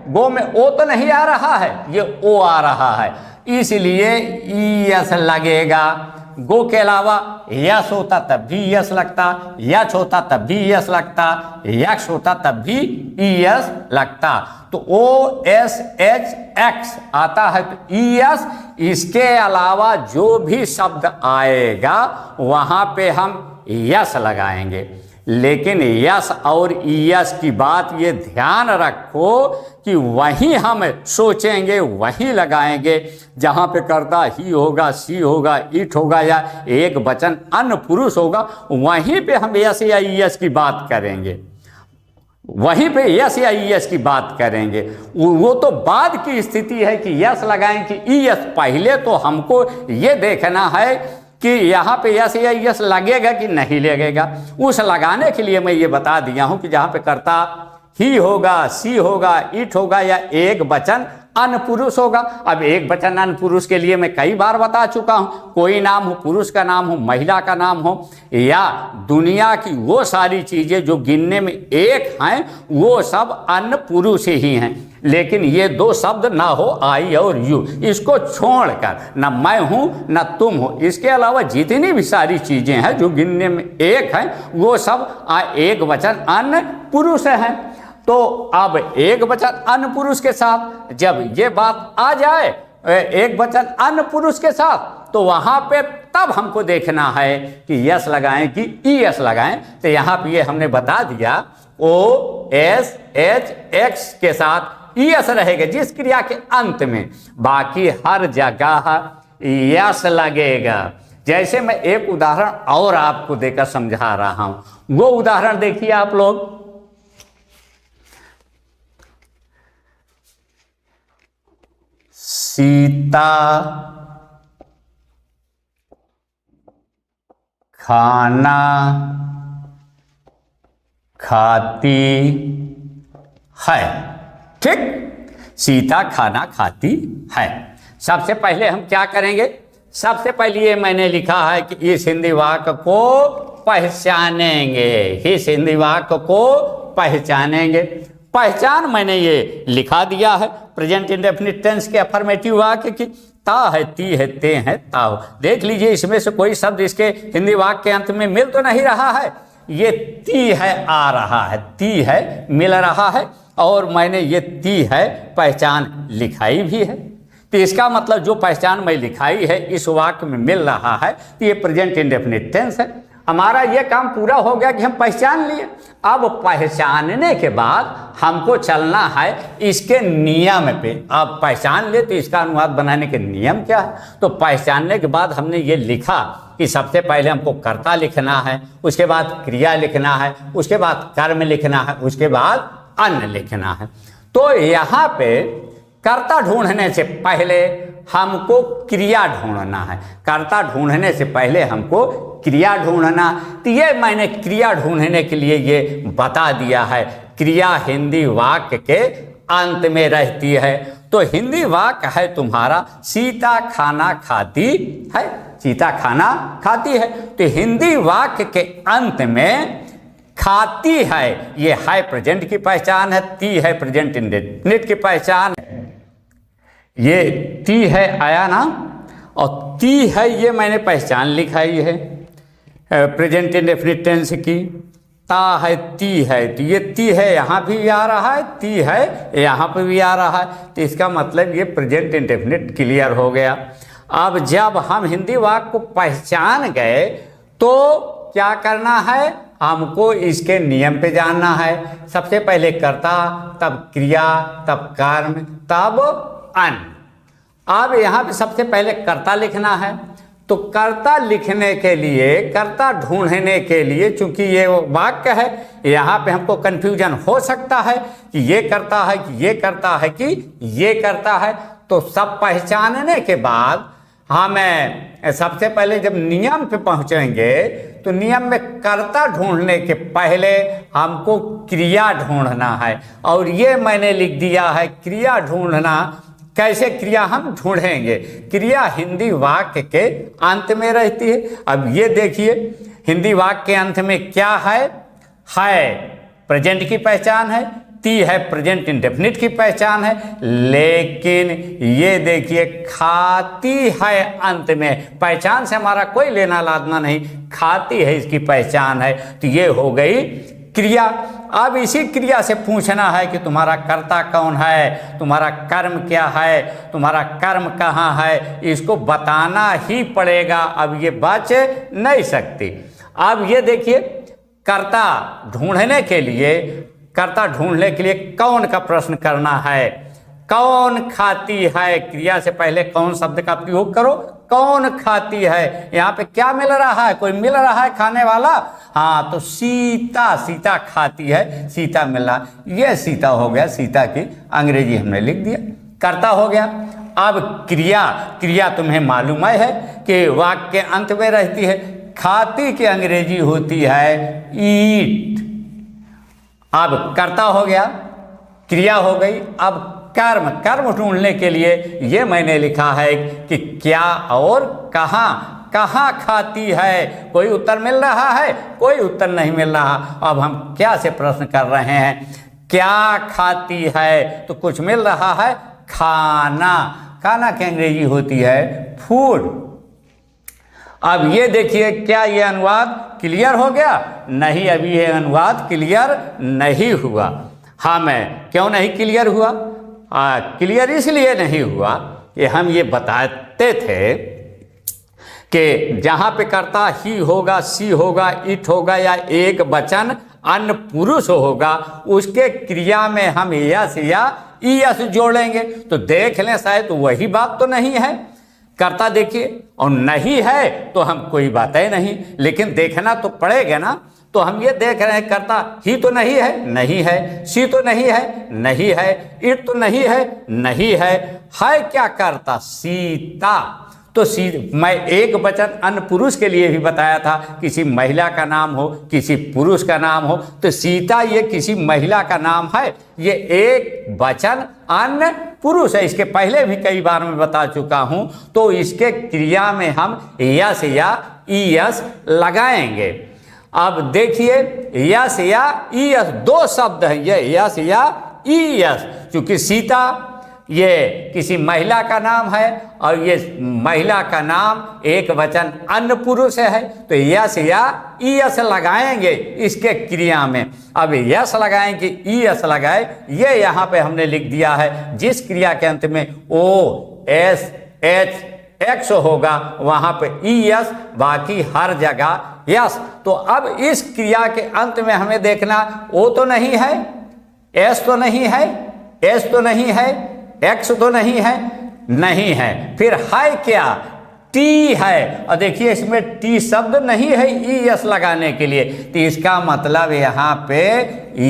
S1: गो में ओ तो नहीं आ रहा है, ये ओ आ रहा है, इसलिए ईएस लगेगा। गो के अलावा यस होता तब भी ईएस लगता, यच होता तब भी ईएस लगता, यक्स होता तब भी ईएस लगता। तो ओ, एस, एच, एक्स आता है तो ईएस, इसके अलावा जो भी शब्द आएगा वहां पे हम यस लगाएंगे। लेकिन यस और ईएस की बात ये ध्यान रखो कि वहीं हम सोचेंगे, वहीं लगाएंगे जहाँ पे कर्ता ही होगा, सी होगा, इट होगा या एक वचन अन्य पुरुष होगा, वहीं पे हम यस या ईएस की बात करेंगे, वहीं पे यस या ईएस की बात करेंगे। वो तो बाद की स्थिति है कि यस लगाएं कि ईएस। पहले तो हमको ये देखना है कि यहाँ पे यस या ईएस लगेगा कि नहीं लगेगा। उस लगाने के लिए मैं ये बता दिया हूँ कि जहाँ पे कर्ता ही होगा, सी होगा, इट होगा या एक वचन अन्य पुरुष होगा। अब एक वचन अन्य पुरुष के लिए मैं कई बार बता चुका हूँ, कोई नाम हो, पुरुष का नाम हो, महिला का नाम हो या दुनिया की वो सारी चीज़ें जो गिनने में एक हैं वो सब अन्य पुरुष ही हैं। लेकिन ये दो शब्द ना हो, आई और यू, इसको छोड़कर ना मैं हूँ ना तुम हो, इसके अलावा जितनी भी सारी चीज़ें हैं जो गिनने में एक हैं वो सब एक वचन अन्य पुरुष हैं। तो अब एक वचन अन्य पुरुष के साथ जब ये बात आ जाए, एक वचन अन्य पुरुष के साथ, तो वहां पे तब हमको देखना है कि यस लगाएं कि ईएस लगाएं। तो यहाँ पे ये हमने बता दिया, ओ एस एच एक्स के साथ यस रहेगा जिस क्रिया के अंत में, बाकी हर जगह यस लगेगा। जैसे मैं एक उदाहरण और आपको देकर समझा रहा हूं, वो उदाहरण देखिए आप लोग। सीता खाना खाती है। ठीक, सीता खाना खाती है। सबसे पहले हम क्या करेंगे, सबसे पहले ये मैंने लिखा है कि इस हिंदी वाक्य को पहचानेंगे, इस हिंदी वाक्य को पहचानेंगे। पहचान मैंने ये लिखा दिया है प्रेजेंट इंडेफिनिट टेंस के अफर्मेटिव वाक्य की। ता है, ती है, ते है, ताओ। देख लीजिए इसमें से कोई शब्द इसके हिंदी वाक्य के अंत में मिल तो नहीं रहा है। ये ती है आ रहा है, ती है मिल रहा है, और मैंने ये ती है पहचान लिखाई भी है। तो इसका मतलब जो पहचान मैं लिखाई है इस वाक्य में मिल रहा है, तो ये प्रेजेंट इंडेफिनिट टेंस है। हमारा ये काम पूरा हो गया कि हम पहचान लिए। अब पहचानने के बाद हमको चलना है इसके नियम पे। अब पहचान ले तो इसका अनुवाद बनाने के नियम क्या है। तो पहचानने के बाद हमने ये लिखा कि सबसे पहले हमको कर्ता लिखना है, उसके बाद क्रिया लिखना है, उसके बाद कर्म लिखना है, उसके बाद अन्य लिखना है। तो यहाँ पे कर्ता ढूंढने से पहले हमको क्रिया ढूंढना है। कर्ता ढूंढने से पहले हमको क्रिया ढूंढना, तो ये मैंने क्रिया ढूंढने के लिए ये बता दिया है। क्रिया हिंदी वाक्य के अंत में रहती है। तो हिंदी वाक्य है तुम्हारा सीता खाना खाती है, सीता खाना खाती है। तो हिंदी वाक्य के अंत में खाती है, ये है प्रेजेंट की पहचान है, ती है प्रेजेंट इंडेफिनिट की पहचान है। ये ती है आया ना, और ती है ये मैंने पहचान लिखाई है प्रेजेंट इंडेफिनिट टेंस की। ता है, ती है, तो ये ती है यहाँ भी आ रहा है, ती है यहाँ पे भी आ रहा है। तो इसका मतलब ये प्रेजेंट इंडेफिनिट क्लियर हो गया। अब जब हम हिंदी वाक्य को पहचान गए तो क्या करना है, हमको इसके नियम पे जानना है। सबसे पहले कर्ता, तब क्रिया, तब कर्म, तब अन्य। अब यहाँ पे सबसे पहले कर्ता लिखना है। तो कर्ता लिखने के लिए, कर्ता ढूंढने के लिए, चूंकि ये वाक्य है यहाँ पे हमको कंफ्यूजन हो सकता है कि ये करता है कि ये करता है कि ये करता है। तो सब पहचानने के बाद हमें सबसे पहले जब नियम पे पहुँचेंगे तो नियम में कर्ता ढूंढने के पहले हमको क्रिया ढूंढना है। और ये मैंने लिख दिया है क्रिया ढूंढना। कैसे क्रिया हम ढूंढेंगे, क्रिया हिंदी वाक्य के अंत में रहती है। अब ये देखिए हिंदी वाक्य के अंत में क्या है प्रेजेंट की पहचान है, ती है प्रेजेंट इंडेफिनिट की पहचान है। लेकिन ये देखिए खाती है अंत में, पहचान से हमारा कोई लेना लादना नहीं, खाती है इसकी पहचान है। तो ये हो गई क्रिया। अब इसी क्रिया से पूछना है कि तुम्हारा कर्ता कौन है, तुम्हारा कर्म क्या है, तुम्हारा कर्म कहाँ है, इसको बताना ही पड़ेगा। अब ये बच नहीं सकती। अब ये देखिए कर्ता ढूंढने के लिए, कर्ता ढूंढने के लिए कौन का प्रश्न करना है। कौन खाती है, क्रिया से पहले कौन शब्द का प्रयोग करो। कौन खाती है, यहाँ पे क्या मिल रहा है, कोई मिल रहा है खाने वाला। हाँ, तो सीता, सीता खाती है, सीता मिल रहा, ये सीता हो गया। सीता की अंग्रेजी हमने लिख दिया, कर्ता हो गया। अब क्रिया, क्रिया तुम्हें मालूम है कि वाक्य के अंत में रहती है। खाती की अंग्रेजी होती है ईट। अब कर्ता हो गया, क्रिया हो गई। अब कर्म, कर्म ढूंढने के लिए ये मैंने लिखा है कि क्या और कहाँ, कहाँ खाती है। कोई उत्तर मिल रहा है, कोई उत्तर नहीं मिल रहा। अब हम क्या से प्रश्न कर रहे हैं, क्या खाती है, तो कुछ मिल रहा है खाना। खाना की अंग्रेजी होती है फूड। अब ये देखिए क्या ये अनुवाद क्लियर हो गया? नहीं, अभी ये अनुवाद क्लियर नहीं हुआ। हाँ, मैं क्यों नहीं क्लियर हुआ? क्लियर इसलिए नहीं हुआ कि हम ये बताते थे कि जहाँ पे कर्ता ही होगा, सी होगा, इट होगा या एक वचन अन्य पुरुष होगा उसके क्रिया में हम यस या ईयस जोड़ेंगे। तो देख लें, शायद वही बात तो नहीं है। कर्ता देखिए, और नहीं है तो हम कोई बात ही नहीं, लेकिन देखना तो पड़ेगा ना। तो हम ये देख रहे हैं कर्ता ही तो नहीं है, नहीं है। सी तो नहीं है, नहीं है। इट तो नहीं है, नहीं है। क्या कर्ता? सीता। तो मैं एक वचन अन्य पुरुष के लिए भी बताया था, किसी महिला का नाम हो, किसी पुरुष का नाम हो। तो सीता ये किसी महिला का नाम है, ये एक वचन अन्य पुरुष है। इसके पहले भी कई बार मैं बता चुका हूं। तो इसके क्रिया में हम यस या ईयस लगाएंगे। अब देखिए, यस या ईयस दो शब्द हैं, ये यस या ईयस। क्योंकि सीता ये किसी महिला का नाम है और ये महिला का नाम एक वचन अन्य पुरुष है। तो यस या ईयस लगाएंगे इसके क्रिया में। अब यस लगाएं कि ईयस लगाए, ये यहाँ पे हमने लिख दिया है। जिस क्रिया के अंत में ओ एस एच एक्स होगा वहाँ पे ईयस, बाकी हर जगह यस। तो अब इस क्रिया के अंत में हमें देखना, ओ तो नहीं है, एस तो नहीं है, एस तो नहीं है, एक्स तो नहीं है, नहीं है। फिर है क्या? टी है। और देखिए इसमें टी शब्द नहीं है ई यस लगाने के लिए, तो इसका मतलब यहाँ पे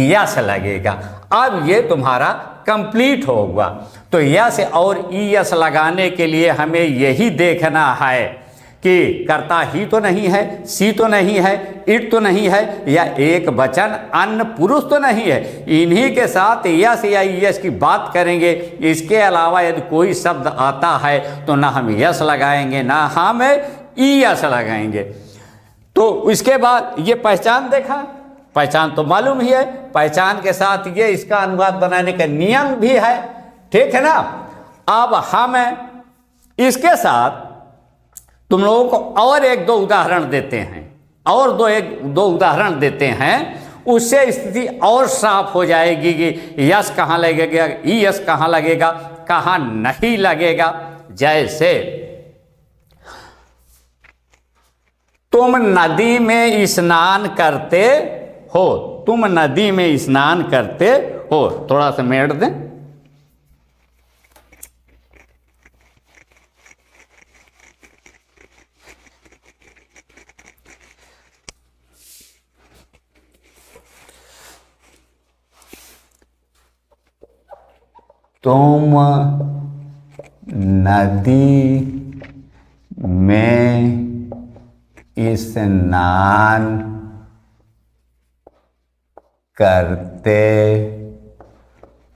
S1: यस लगेगा। अब ये तुम्हारा कंप्लीट होगा। तो यस और ई यस लगाने के लिए हमें यही देखना है कि कर्ता ही तो नहीं है, सी तो नहीं है, इट तो नहीं है, या एक वचन अन्य पुरुष तो नहीं है। इन्हीं के साथ यस या ईयस की बात करेंगे। इसके अलावा यदि कोई शब्द आता है तो ना हम यस लगाएंगे ना हम ईयस लगाएंगे। तो इसके बाद ये पहचान देखा, पहचान तो मालूम ही है। पहचान के साथ ये इसका अनुवाद बनाने का नियम भी है, ठीक है ना। अब हम इसके साथ तुम लोगों को और एक दो उदाहरण देते हैं, और दो उदाहरण देते हैं। उससे स्थिति और साफ हो जाएगी कि यस कहाँ लगेगा, ई यस कहाँ लगेगा, कहाँ नहीं लगेगा। जैसे तुम नदी में स्नान करते हो, तुम नदी में स्नान करते हो। थोड़ा सा मेड़ दें। तुम नदी में स्नान करते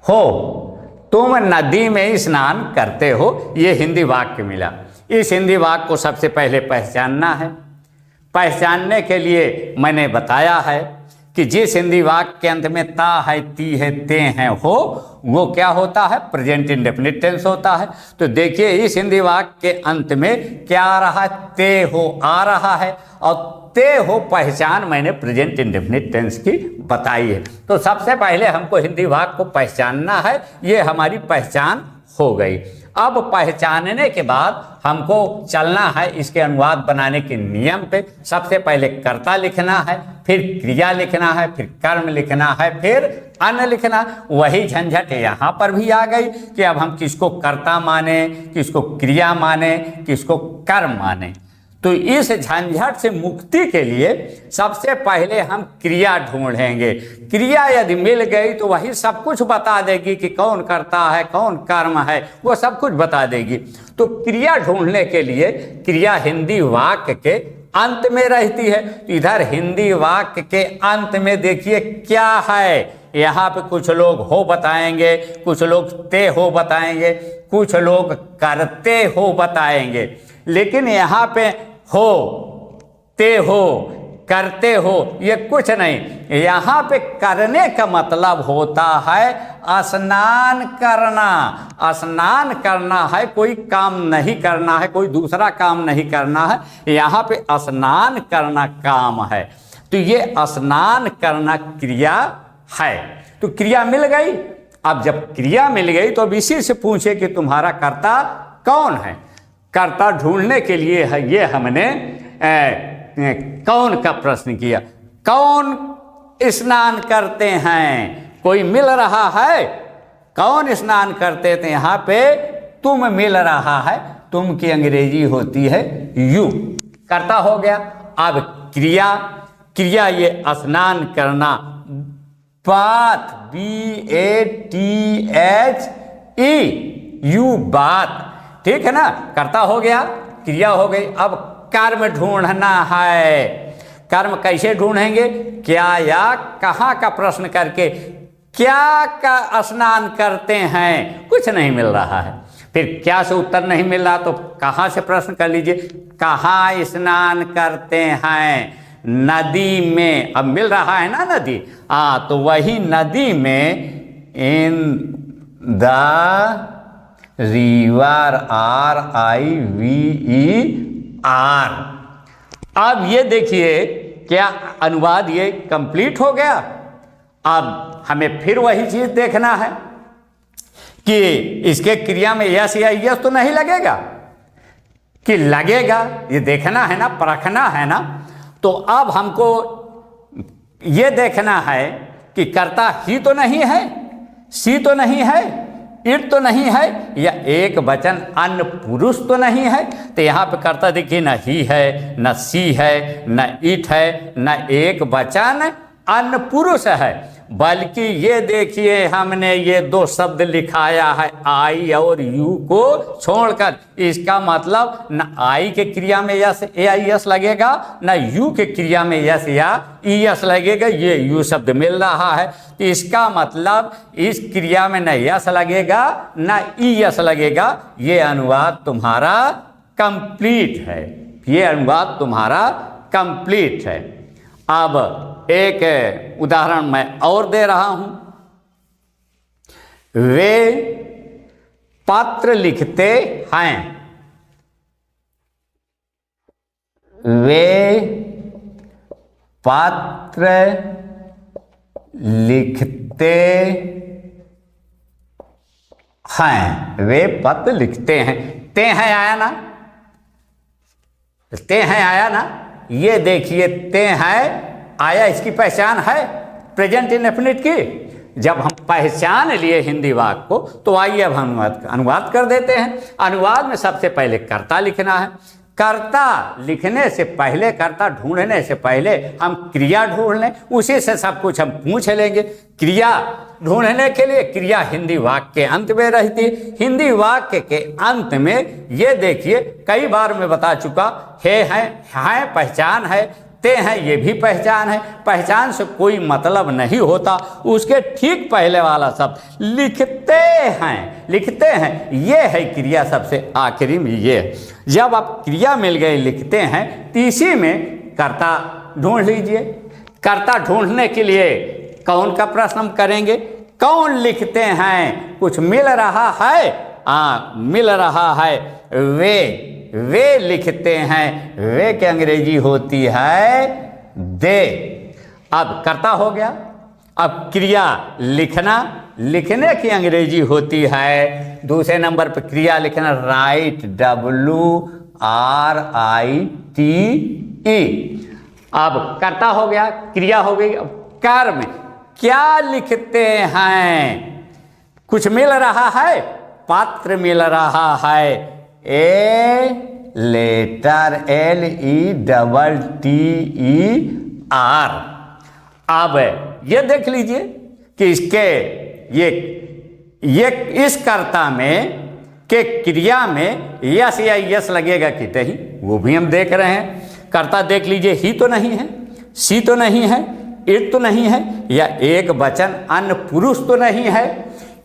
S1: हो। तुम नदी में स्नान करते हो, ये हिंदी वाक्य मिला। इस हिंदी वाक्य को सबसे पहले पहचानना है। पहचानने के लिए मैंने बताया है कि जिस हिंदी वाक्य के अंत में ता है, ती है, ते हैं, हो, वो क्या होता है? प्रेजेंट इंडेफिनिट टेंस होता है। तो देखिए इस हिंदी वाक्य के अंत में क्या आ रहा है? ते हो आ रहा है। और ते हो पहचान मैंने प्रेजेंट इंडेफिनिट टेंस की बताई है। तो सबसे पहले हमको हिंदी वाक्य को पहचानना है, ये हमारी पहचान हो गई। अब पहचानने के बाद हमको चलना है इसके अनुवाद बनाने के नियम पे। सबसे पहले कर्ता लिखना है, फिर क्रिया लिखना है, फिर कर्म लिखना है, फिर अन्य लिखना। वही झंझट यहाँ पर भी आ गई कि अब हम किसको कर्ता माने, किसको क्रिया माने, किसको कर्म माने। तो इस झंझट से मुक्ति के लिए सबसे पहले हम क्रिया ढूंढेंगे। क्रिया यदि मिल गई तो वही सब कुछ बता देगी कि कौन करता है, कौन कर्म है, वो सब कुछ बता देगी। तो क्रिया ढूंढने के लिए क्रिया हिंदी वाक्य के अंत में रहती है। इधर हिंदी वाक्य के अंत में देखिए क्या है। यहाँ पे कुछ लोग हो बताएंगे, कुछ लोग ते हो बताएंगे, कुछ लोग करते हो बताएंगे। लेकिन यहाँ पे हो, ते हो, करते हो, ये कुछ नहीं। यहाँ पे करने का मतलब होता है स्नान करना। स्नान करना है, कोई काम नहीं करना है, कोई दूसरा काम नहीं करना है। यहाँ पे स्नान करना काम है। तो ये स्नान करना क्रिया है। तो क्रिया मिल गई। अब जब क्रिया मिल गई तो अब इसी से पूछे कि तुम्हारा कर्ता कौन है। कर्ता ढूंढने के लिए है ये हमने कौन का प्रश्न किया। कौन स्नान करते हैं। कोई मिल रहा है, कौन स्नान करते थे, यहाँ पे तुम मिल रहा है, तुम की अंग्रेजी होती है यू। कर्ता हो गया। अब क्रिया, क्रिया ये स्नान करना, बाथ, BATHE, बात, ठीक है ना, कर्ता हो गया, क्रिया हो गई। अब कर्म ढूंढना है। कर्म कैसे ढूंढेंगे, क्या या कहाँ का प्रश्न करके, क्या का स्नान करते हैं, कुछ नहीं मिल रहा है, फिर क्या से उत्तर नहीं मिल रहा तो कहाँ से प्रश्न कर लीजिए, कहाँ स्नान करते हैं, नदी में। अब मिल रहा है ना नदी, तो वही नदी में, इन द रिवर, RIVER। अब ये देखिए क्या अनुवाद ये कंप्लीट हो गया। अब हमें फिर वही चीज देखना है कि इसके क्रिया में यस या यस तो नहीं लगेगा, कि लगेगा, ये देखना है ना, परखना है ना। तो अब हमको ये देखना है कि कर्ता ही तो नहीं है, सी तो नहीं है, इट तो नहीं है, या एक वचन अन्य पुरुष तो नहीं है। तो यहाँ पे कर्ता देखिए, न ही है, न सी है, न इट है, न एक वचन अन्य पुरुष है, बल्कि ये देखिए हमने ये दो शब्द लिखाया है, आई और यू को छोड़कर। इसका मतलब न आई के क्रिया में यस AIS लगेगा, न यू के क्रिया में यस या ES लगेगा, ये यू शब्द मिल रहा है। तो इसका मतलब इस क्रिया में न यस लगेगा न ES लगेगा। ये अनुवाद तुम्हारा कंप्लीट है, ये अनुवाद तुम्हारा कंप्लीट है। अब एक उदाहरण मैं और दे रहा हूं। वे पत्र लिखते हैं, वे पत्र लिखते हैं, वे पत्र लिखते हैं। ते हैं आया ना, ते हैं आया ना, ये देखिए ते हैं आया, इसकी पहचान है प्रेजेंट इंडेफिनिट की। जब हम पहचान लिए हिंदी वाक्य को तो आइए अब हम अनुवाद कर देते हैं। अनुवाद में सबसे पहले कर्ता लिखना है। कर्ता लिखने से पहले, कर्ता ढूंढने से पहले हम क्रिया ढूंढ लें, उसी से सब कुछ हम पूछ लेंगे। क्रिया ढूंढने के लिए क्रिया हिंदी वाक्य के अंत में रहती। हिंदी वाक्य के अंत में ये देखिए कई बार मैं बता चुका, है पहचान है, ते हैं ये भी पहचान है। पहचान से कोई मतलब नहीं होता, उसके ठीक पहले वाला शब्द लिखते हैं, लिखते हैं, ये है क्रिया सबसे आखिरी में। ये जब आप क्रिया मिल गए लिखते हैं, तीसरी में कर्ता ढूंढ लीजिए। कर्ता ढूंढने के लिए कौन का प्रश्न हम करेंगे, कौन लिखते हैं, कुछ मिल रहा है, मिल रहा है, वे लिखते हैं, वे की अंग्रेजी होती है दे। अब कर्ता हो गया। अब क्रिया लिखना, लिखने की अंग्रेजी होती है, दूसरे नंबर पर क्रिया लिखना राइट, WRITE। अब कर्ता हो गया, क्रिया हो गई। अब कर्म, क्या लिखते हैं, कुछ मिल रहा है, पात्र मिल रहा है, ए लेटर LETTER। अब ये देख लीजिए कि इसके ये इस कर्ता में के क्रिया में यस या यस लगेगा कि नहीं, वो भी हम देख रहे हैं। कर्ता देख लीजिए, ही तो नहीं है, सी तो नहीं है, इट तो नहीं है, या एक वचन अन्य पुरुष तो नहीं है,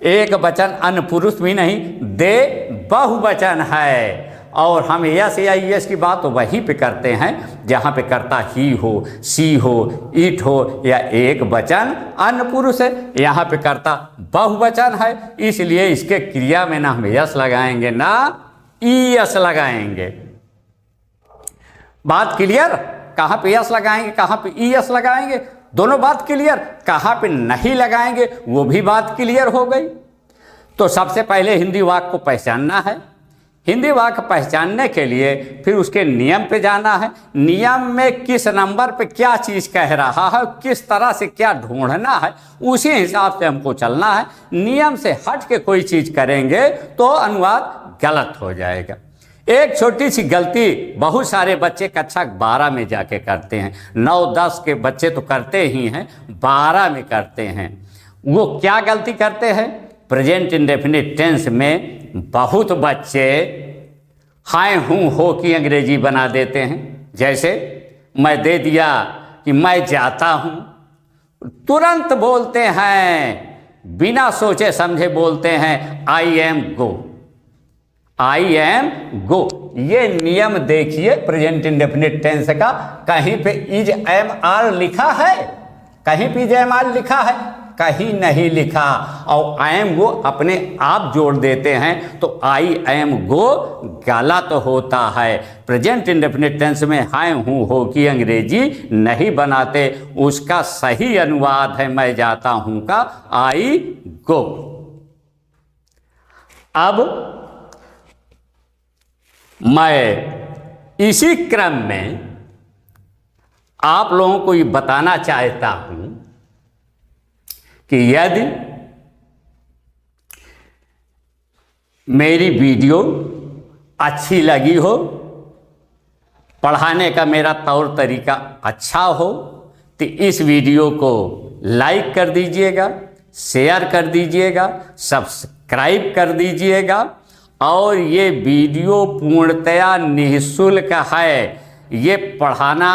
S1: एक वचन अन्य पुरुष भी नहीं, दे बहुवचन है। और हम यस या यस की बात तो वहीं पे करते हैं जहाँ पे कर्ता ही हो, सी हो, इट हो, या एक वचन अन्य पुरुष है। यहाँ पे कर्ता बहुवचन है, इसलिए इसके क्रिया में ना हम यस लगाएंगे ना ES लगाएंगे। बात क्लियर? कहाँ पे यस लगाएंगे, कहाँ पे ES लगाएंगे, दोनों बात क्लियर। कहाँ पे नहीं लगाएंगे वो भी बात क्लियर हो गई। तो सबसे पहले हिंदी वाक्य को पहचानना है। हिंदी वाक्य पहचानने के लिए फिर उसके नियम पे जाना है। नियम में किस नंबर पे क्या चीज़ कह रहा है, किस तरह से क्या ढूंढना है, उसी हिसाब से हमको चलना है। नियम से हट के कोई चीज़ करेंगे तो अनुवाद गलत हो जाएगा। एक छोटी सी गलती बहुत सारे बच्चे कक्षा 12 में जाके करते हैं। 9-10 के बच्चे तो करते ही हैं, 12 में करते हैं। वो क्या गलती करते हैं? प्रेजेंट इंडेफिनिट टेंस में बहुत बच्चे हाय हूँ हो की अंग्रेजी बना देते हैं। जैसे मैं दे दिया कि मैं जाता हूँ, तुरंत बोलते हैं, बिना सोचे समझे बोलते हैं I am go, I am गो। ये नियम देखिए प्रेजेंट इंडेफिनिट टेंस का, कहीं पे इज एम आर लिखा है? कहीं पे इज एम आर लिखा है? कहीं नहीं लिखा। और आई एम गो अपने आप जोड़ देते हैं तो आई एम गो गलत होता है। प्रेजेंट इंडेफिनिट टेंस में हाय हूँ हो की अंग्रेजी नहीं बनाते, उसका सही अनुवाद है मैं जाता हूँ का आई गो। अब मैं इसी क्रम में आप लोगों को ये बताना चाहता हूं कि यदि मेरी वीडियो अच्छी लगी हो, पढ़ाने का मेरा तौर तरीका अच्छा हो, तो इस वीडियो को लाइक कर दीजिएगा, शेयर कर दीजिएगा, सब्सक्राइब कर दीजिएगा। और ये वीडियो पूर्णतया निःशुल्क है। ये पढ़ाना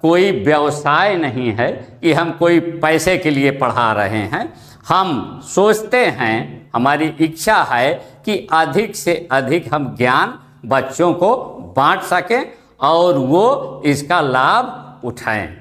S1: कोई व्यवसाय नहीं है कि हम कोई पैसे के लिए पढ़ा रहे हैं। हम सोचते हैं, हमारी इच्छा है कि अधिक से अधिक हम ज्ञान बच्चों को बांट सकें और वो इसका लाभ उठाएं।